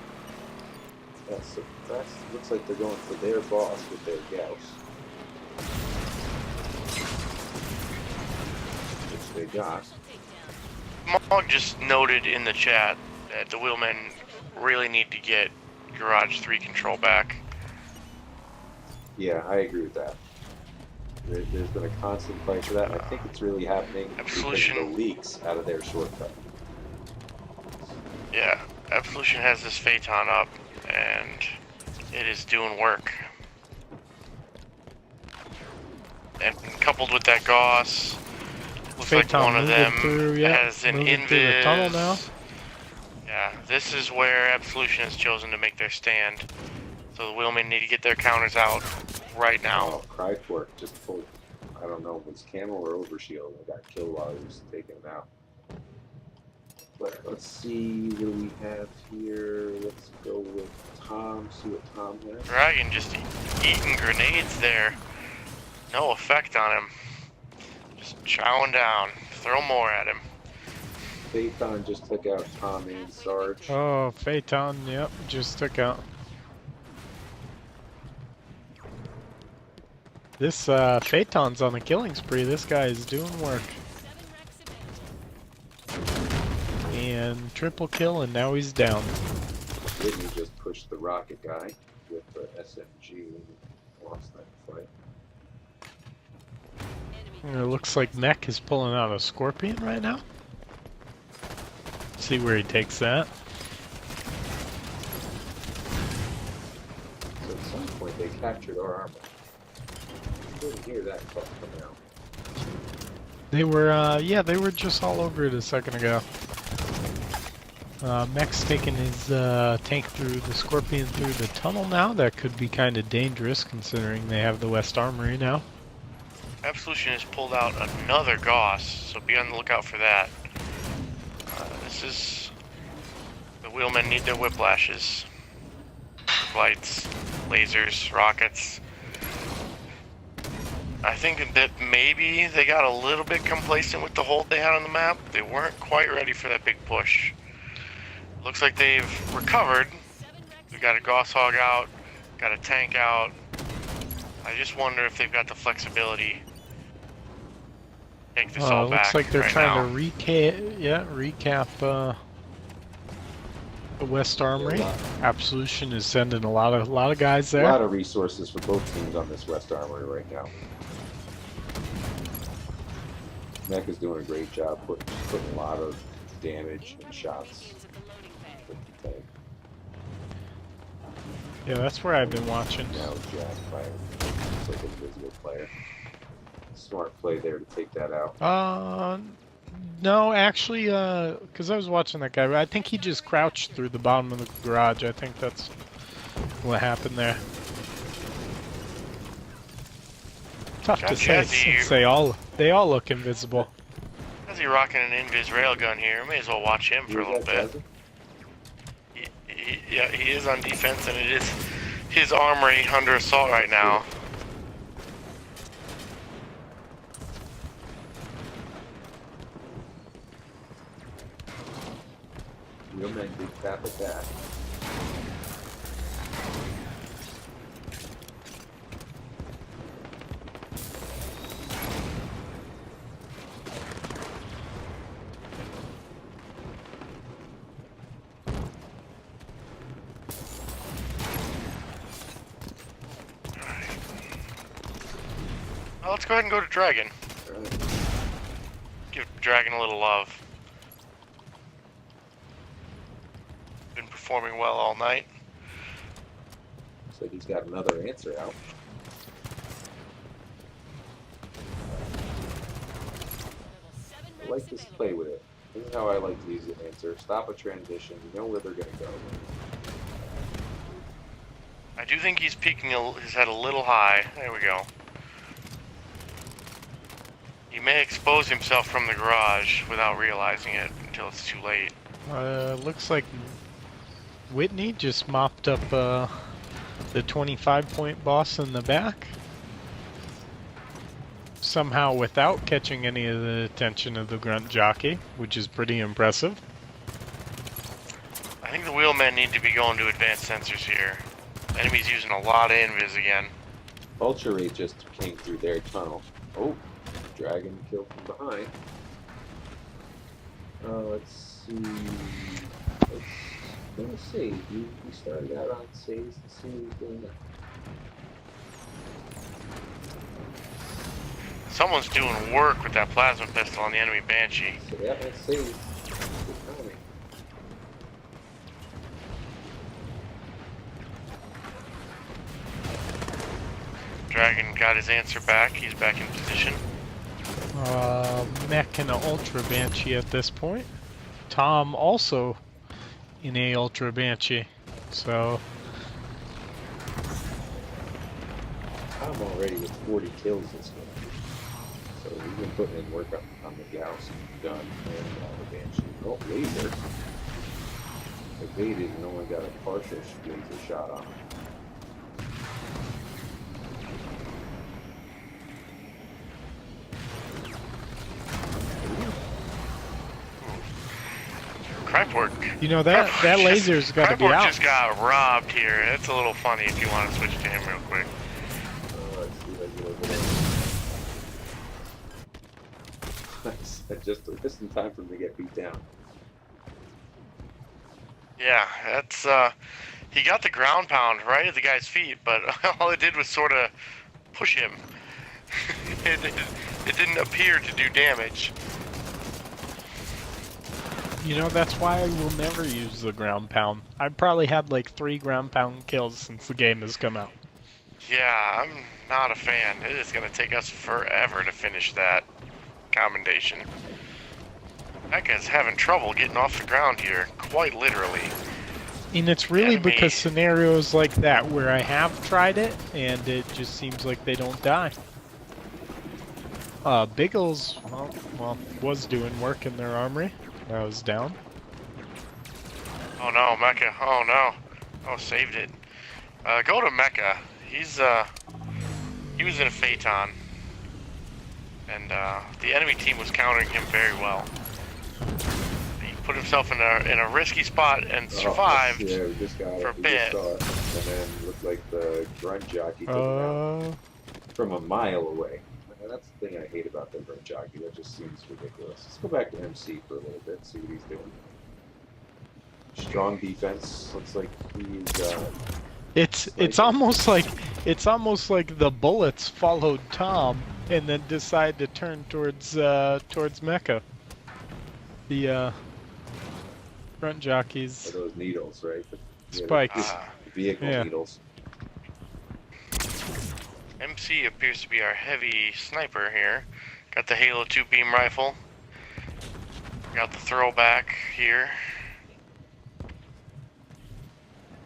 suppressed. Looks like they're going for their boss with their Gauss. Which they got.
Mog just noted in the chat that the wheelmen really need to get Garage 3 control back.
Yeah, I agree with that. There's been a constant fight for that, and I think it's really happening
Absolution.
because of the leaks out of their shortcut.
Yeah, Absolution has this Phaeton up, and it is doing work. And coupled with that Gauss, looks like
Phaeton
one of
moving
them
through, yeah,
has an
moving through the tunnel now.
invis. Yeah, this is where Absolution has chosen to make their stand. So the wheelmen need to get their counters out right now.
Oh, Cryfork just pulled, I don't know if it was Camel or Overshield. I got killed while he was taking him out. But let's see what do we have here. Let's go with Tom, see what Tom has.
Dragon just eating grenades there. No effect on him. Just chowing down. Throw more at him.
Phaeton just took out Tom and Sarge.
Oh, Phaeton, yep, just took out. This Phaeton's on a killing spree. This guy is doing work.
7 wrecks available.
And triple kill, and now he's down.
Whitney just pushed the rocket guy with the SMG and lost that fight.
And it looks like Mech is pulling out a Scorpion right now. See where he takes that.
So at some point they captured our armor. I didn't hear that talk coming out.
They were, yeah, they were just all over it a second ago. Mech's taking his tank through the Scorpion through the tunnel now. That could be kind of dangerous considering they have the West Armory now.
Absolution has pulled out another Gauss, so be on the lookout for that. This is... The wheelmen need their whiplashes. Lights, lasers, rockets. I think that maybe they got a little bit complacent with the hold they had on the map. They weren't quite ready for that big push. Looks like they've recovered. We've got a Gauss Hog out, got a tank out. I just wonder if they've got the flexibility to take this all back.
Looks like they're
right
trying
now.
to recap the West Armory. Absolution is sending a lot of guys
A
there.
lot of resources for both teams on this West Armory right now. Mech is doing a great job putting a lot of damage and shots
Aliens at the loading bay.
with the tank.
Yeah, that's where I've been watching.
Now Jack firing. Looks like an invisible player. Smart play there to take that out.
No, actually, because I was watching that guy, I think he just crouched through the bottom of the garage. I think that's what happened there. Tough to say since they all look invisible.
How's he rocking an invis railgun here? May as well watch him for a little bit. Yeah, he is on defense, and it is his armory under assault right now.
Wheelmen big tap at that.
Well, let's go ahead and go to Dragon.
Alright.
Give Dragon a little love. Been performing well all night.
Looks like he's got another answer out. I like this play with it. This is how I like to use the answer. Stop a transition. You know where they're going to go.
I do think he's peaking his head a little high. There we go. He may expose himself from the garage without realizing it until it's too late.
Looks like Whitney just mopped up the 25-point boss in the back. Somehow without catching any of the attention of the grunt jockey, which is pretty impressive.
I think the wheelmen need to be going to advanced sensors here. The enemy's using a lot of invis again.
Ultra Ray just came through their tunnel. Oh, Dragon killed from behind. Let's see. Let me see. We started out on saves. Let's see who's doing that.
Someone's doing work with that plasma pistol on the enemy Banshee.
So that one saves. Good timing.
Dragon got his answer back. He's back in position.
Mech and an Ultra Banshee at this point. Tom also in a Ultra Banshee. So
I'm already with 40 kills this game. So we've been putting in work on the Gauss gun and the Banshee. Oh, laser. Evaded and only got a partial laser shot on him.
Cryport.
you know that laser's got to be
Cryport
out.
just got robbed here. It's a little funny if you want to switch to him real quick.
Let's see if I can get over there. Nice. Just in time for him to get beat down.
Yeah, that's he got the ground pound right at the guy's feet, but all it did was sort of push him. It didn't appear to do damage.
You know, that's why I will never use the ground pound. I've probably had like 3 ground pound kills since the game has come out.
Yeah, I'm not a fan. It is going to take us forever to finish that commendation. That guy's having trouble getting off the ground here, quite literally.
And it's really
Enemy.
because scenarios like that where I have tried it and it just seems like they don't die. Biggles, well, was doing work in their armory. I was down.
Oh no, Mecha. Oh no. Oh, saved it. Go to Mecha. He was in a Phaeton. And the enemy team was countering him very well. He put himself in a risky spot and survived
Yeah, we just got
for a
it. We
bit.
just saw it. And then looked like the grunt jockey took him out from a mile away. And that's the thing I hate about the grunt jockey. That just seems ridiculous. Let's go back to MC for a little bit, see what he's doing. Strong defense. Looks like he's
It's almost like the bullets followed Tom and then decide to turn towards Mecha. The front jockeys
those needles, right?
spikes.
Vehicle
Yeah.
needles.
MC appears to be our heavy sniper here. Got the Halo 2 beam rifle. Got the throwback here.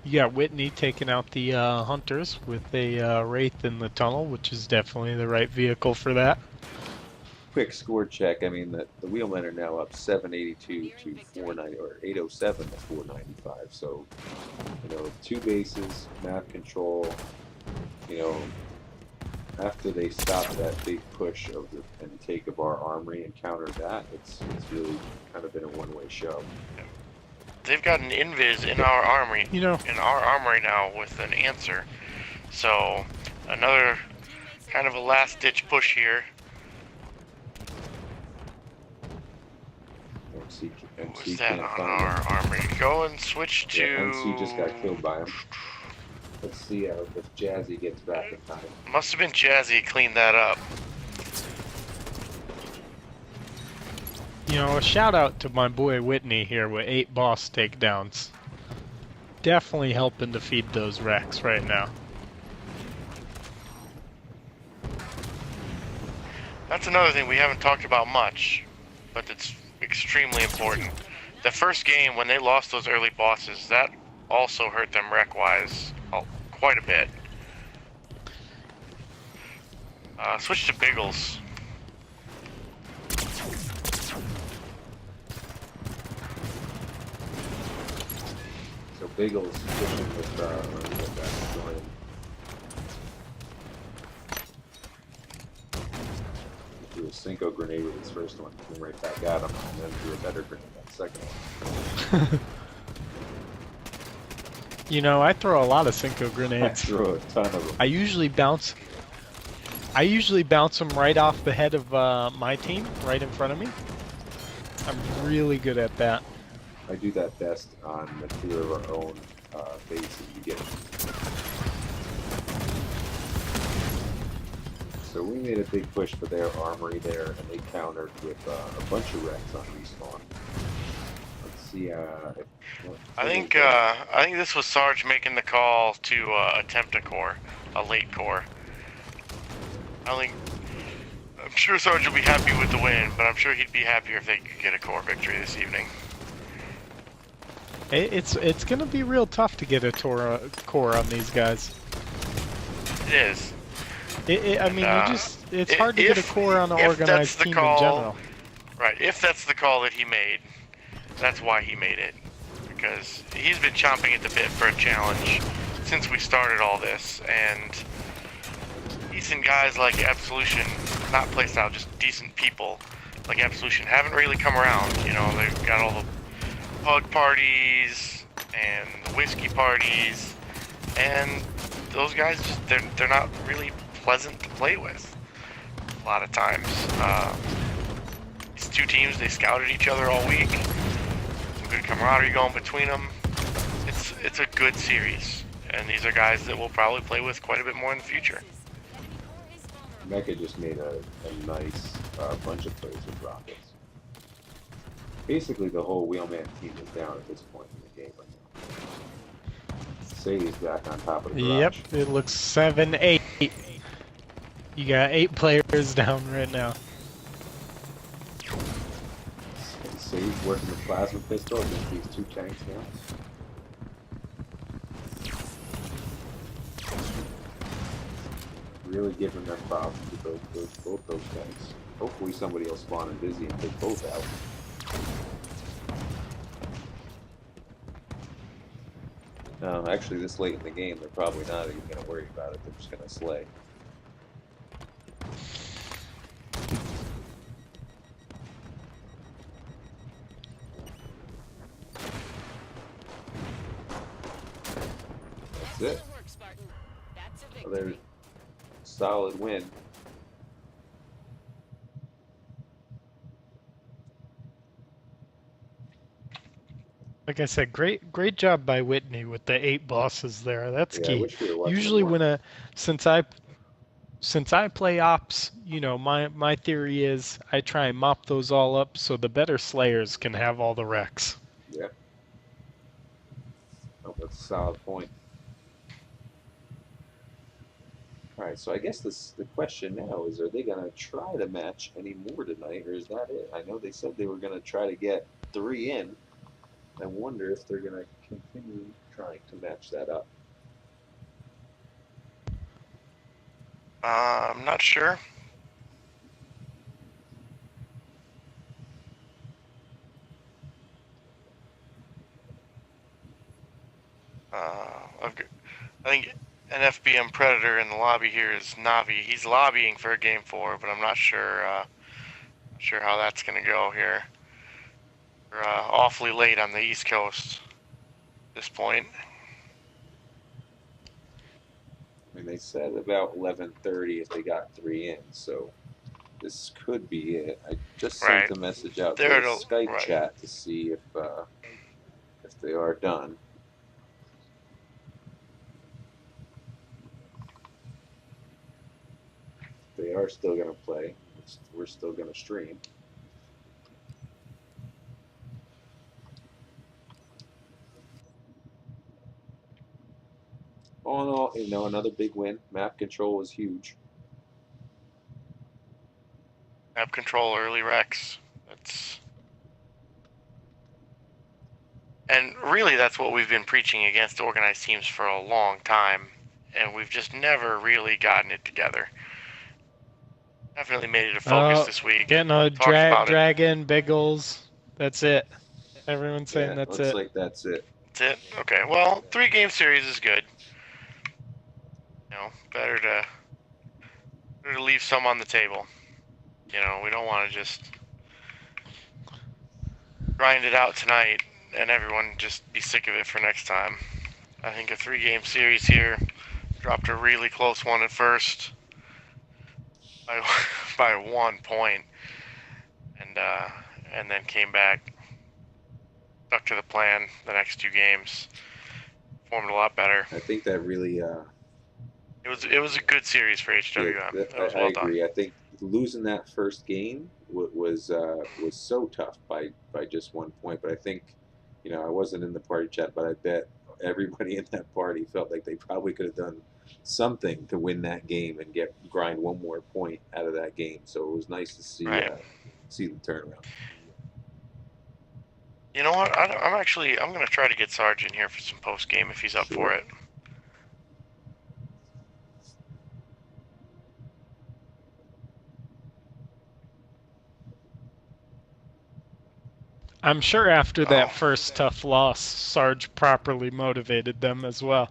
You got Whitney taking out the hunters with a Wraith in the tunnel, which is definitely the right vehicle for that.
Quick score check. I mean, the Wheelmen are now up 782 to 490, or 807 to 495. So, 2 bases, map control. After they stopped that big push and take of our armory and countered that, it's really kind of been a one-way show.
They've got an invis in our armory.
You know,
In our armory now with an answer. So another kind of a last-ditch push here.
MC
What's that
can't
on
find
our
him.
armory? Go and switch to.
Yeah, MC just got killed by him. Let's see if Jazzy gets back in time.
Must have been Jazzy cleaned that up.
you know, a shout out to my boy Whitney here with 8 boss takedowns. Definitely helping to feed those wrecks right now.
That's another thing we haven't talked about much, but it's extremely important. The first game, when they lost those early bosses, that also hurt them wreck-wise quite a bit. Switch to Biggles.
So Biggles pushing with that join. Threw a Cinco grenade with his first one, came right back at him, and then threw a better grenade that second one.
You know, I throw a lot of Cinco
I
grenades.
threw a ton of them.
I usually bounce them right off the head of my team, right in front of me. I'm really good at that.
I do that best on the clear of our own base at the beginning. So we made a big push for their armory there, and they countered with a bunch of wrecks on respawn. Let's see.
I think this was Sarge making the call to attempt a core, a late core. I'm sure Sarge will be happy with the win, but I'm sure he'd be happier if they could get a core victory this evening.
It's gonna be real tough to get a core on these guys.
It is.
I mean, it's hard to get a core on an
if
organized
that's the
team
call,
in general.
Right, if that's the call that he made, that's why he made it. Because he's been chomping at the bit for a challenge since we started all this, and decent guys like Absolution, not playstyle, just decent people like Absolution haven't really come around. You know, they've got all the pug parties and the whiskey parties, and those guys just they're not really pleasant to play with a lot of times. These two teams, they scouted each other all week. Some good camaraderie going between them. It's a good series, and these are guys that we'll probably play with quite a bit more in the future.
Mecca just made a nice bunch of plays with rockets. Basically, the whole Wheelman team is down at this point in the game right now. Sadie's back on top of the garage.
Yep, it looks 7-8. You got 8 players down right now.
Sadie's working the plasma pistol against these two tanks now. Really giving them problems with both those tanks. Hopefully somebody will spawn in busy and take both out. No, actually this late in the game, they're probably not even going to worry about it. They're just going to slay. That's it. Well, there's a solid win.
Like I said, great job by Whitney with the 8 bosses there. That's
Yeah, I
key.
wish we were watching
Usually
more.
since I play ops, you know, my theory is I try and mop those all up so the better slayers can have all the wrecks.
Yeah. Oh, that's a solid point. Alright, so I guess the question now is, are they going to try to match any more tonight, or is that it? I know they said they were going to try to get 3 in. I wonder if they're going to continue trying to match that up.
I'm not sure. I think an FBM Predator in the lobby here is Navi. He's lobbying for a game 4, but I'm not sure how that's going to go here. We're awfully late on the East Coast at this point.
I mean, they said about 11:30 if they got 3 in, so this could be it. I just sent a message out to the Skype chat to see if they are done. If they are still going to play, we're still going to stream. All in all, you know, another big win. Map control was huge.
Map control, early Rex. And really, that's what we've been preaching against organized teams for a long time, and we've just never really gotten it together. Definitely made it a focus this week.
Getting a dragon, Biggles. That's it. Everyone's saying that's it.
Looks like that's it.
That's it? Okay. Well, 3-game series is good. You know, better to leave some on the table. You know, we don't want to just grind it out tonight and everyone just be sick of it for next time. I think a 3-game series here, dropped a really close one at first by 1 point, and then came back, stuck to the plan the next 2 games, performed a lot better.
I think that really
it was a good series for HWM.
Yeah, I agree. I think losing that first game was so tough by just 1 point. But I think, you know, I wasn't in the party chat, but I bet everybody in that party felt like they probably could have done something to win that game and grind 1 more point out of that game. So it was nice to see see the turnaround.
You know what? I'm gonna try to get Sarge in here for some post game if he's up for it.
I'm sure after that
Oh.
first tough loss, Sarge properly motivated them as well.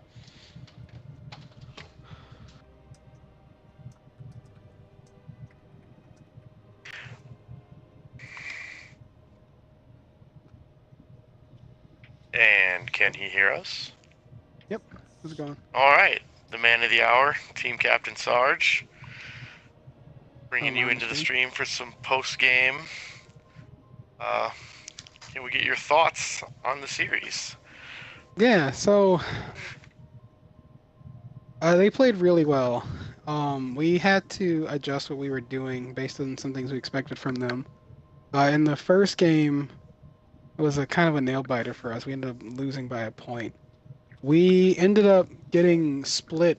And can he hear us?
Yep. How's it going?
All right, the man of the hour, Team Captain Sarge, bringing you into the stream for some post game. Can we get your thoughts on the series?
Yeah, so they played really well. We had to adjust what we were doing based on some things we expected from them. In the first game, it was a kind of a nail biter for us. We ended up losing by a point. We ended up getting split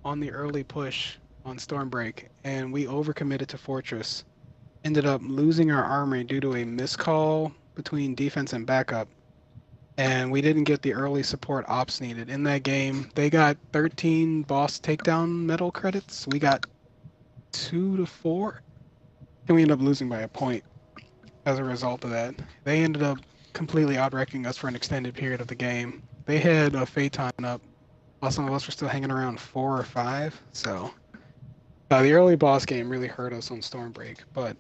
on the early push on Stormbreak, and we overcommitted to Fortress. Ended up losing our armory due to a miscall between defense and backup. And we didn't get the early support ops needed. In that game, they got 13 boss takedown medal credits. We got 2 to 4. And we ended up losing by a point as a result of that. They ended up completely outwrecking us for an extended period of the game. They had a Phaeton up, while some of us were still hanging around 4 or 5. So the early boss game really hurt us on Stormbreak. But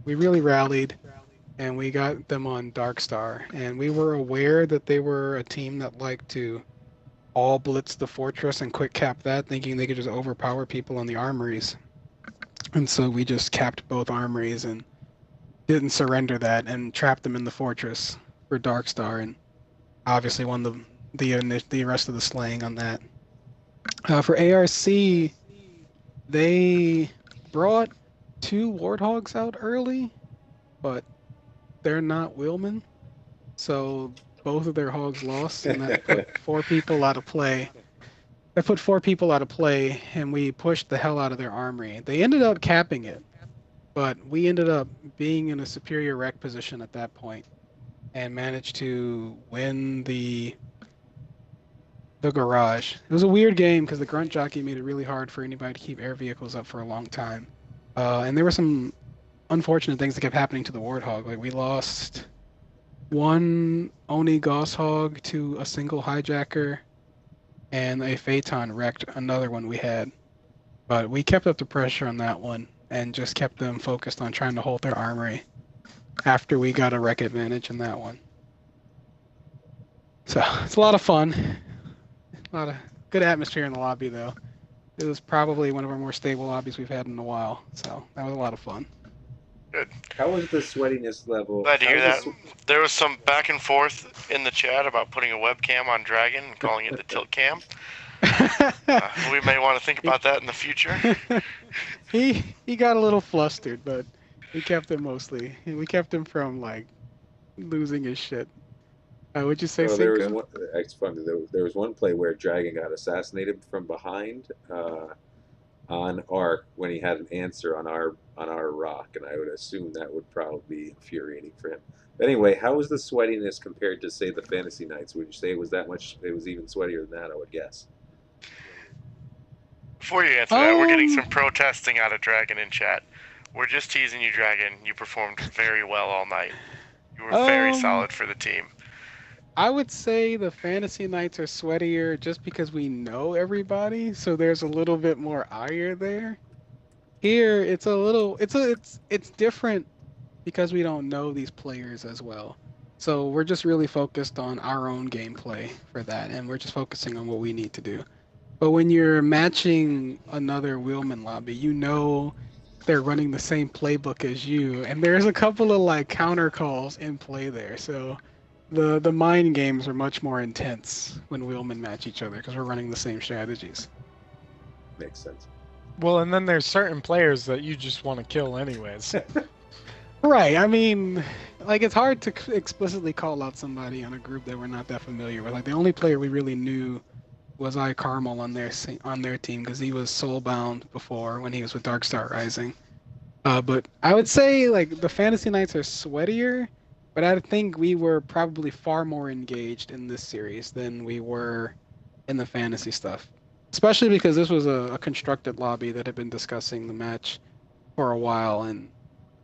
we really rallied. And we got them on Darkstar, and we were aware that they were a team that liked to all blitz the fortress and quick cap that, thinking they could just overpower people on the armories. And so we just capped both armories and didn't surrender that and trapped them in the fortress for Darkstar, and obviously won the rest of the slaying on that. For ARC, they brought 2 Warthogs out early, but they're not wheelmen, so both of their hogs lost, and that put 4 people out of play. That put 4 people out of play, and we pushed the hell out of their armory. They ended up capping it, but we ended up being in a superior wreck position at that point, and managed to win the garage. It was a weird game because the grunt jockey made it really hard for anybody to keep air vehicles up for a long time, and there were some unfortunate things that kept happening to the Warthog. Like, we lost 1 Oni Gosshog to a single hijacker, and a Phaeton wrecked another one we had. But we kept up the pressure on that one and just kept them focused on trying to hold their armory after we got a wreck advantage in that one. So it's a lot of fun. A lot of good atmosphere in the lobby, though. It was probably one of our more stable lobbies we've had in a while, so that was a lot of fun.
Good.
How was the sweatiness level?
Glad to hear that. There was some back and forth in the chat about putting a webcam on Dragon and calling it the tilt cam. We may want to think about that in the future.
He got a little flustered, but we kept him mostly. We kept him from, like, losing his shit. Would you say,
there was
Cinco?
one, it's funny, there was one play where Dragon got assassinated from behind on Arc when he had an answer on our rock, and I would assume that would probably be infuriating for him. But anyway, how was the sweatiness compared to, say, the Fantasy Nights? Would you say it was that much? It was even sweatier than that, I would guess.
Before you answer that, we're getting some protesting out of Dragon in chat. We're just teasing you, Dragon. You performed very well all night. You were very solid for the team.
I would say the Fantasy Nights are sweatier just because we know everybody, so there's a little bit more ire there. Here, it's a little, it's different because we don't know these players as well. So we're just really focused on our own gameplay for that, and we're just focusing on what we need to do. But when you're matching another wheelman lobby, you know they're running the same playbook as you, and there's a couple of, like, counter calls in play there. So the mind games are much more intense when wheelmen match each other because we're running the same strategies.
Makes sense.
Well, and then there's certain players that you just want to kill anyways.
Right. I mean, like, it's hard to explicitly call out somebody on a group that we're not that familiar with. Like, the only player we really knew was Carmel on their team because he was soulbound before when he was with Darkstar Rising. But I would say, like, the Fantasy Nights are sweatier But I think we were probably far more engaged in this series than we were in the fantasy stuff. Especially because this was a constructed lobby that had been discussing the match for a while, and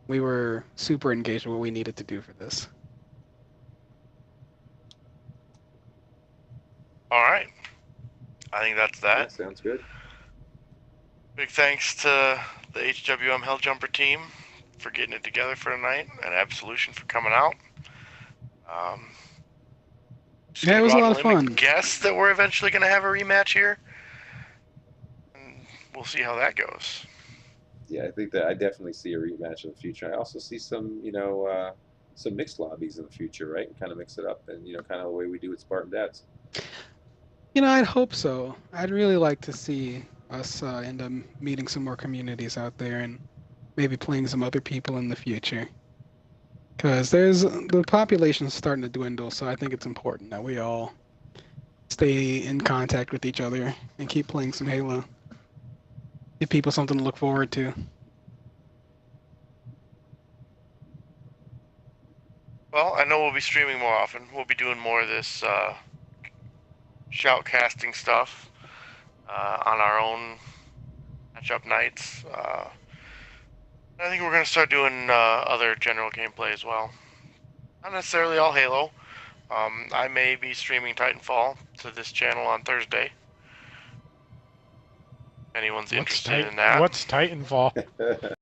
we were super engaged with what we needed to do for this.
All right. I think that's
Yeah,
that.
sounds good.
Big thanks to the HWM Helljumper team for getting it together for tonight, and Absolution for coming out. Just
Yeah,
gonna
it was
go
a
out
lot
on
of
a limb and
fun.
guess that we're eventually gonna have a rematch here, and we'll see how that goes.
Yeah, I think that I definitely see a rematch in the future. I also see some, some mixed lobbies in the future, right? And kind of mix it up, and kind of the way we do with Spartan Dads.
I'd hope so. I'd really like to see us end up meeting some more communities out there and maybe playing some other people in the future. Because the population's starting to dwindle, so I think it's important that we all stay in contact with each other and keep playing some Halo. Give people something to look forward to.
Well, I know we'll be streaming more often. We'll be doing more of this shoutcasting stuff on our own matchup nights. I think we're gonna start doing other general gameplay as well. Not necessarily all Halo. I may be streaming Titanfall to this channel on Thursday. If anyone's interested in that.
What's Titanfall?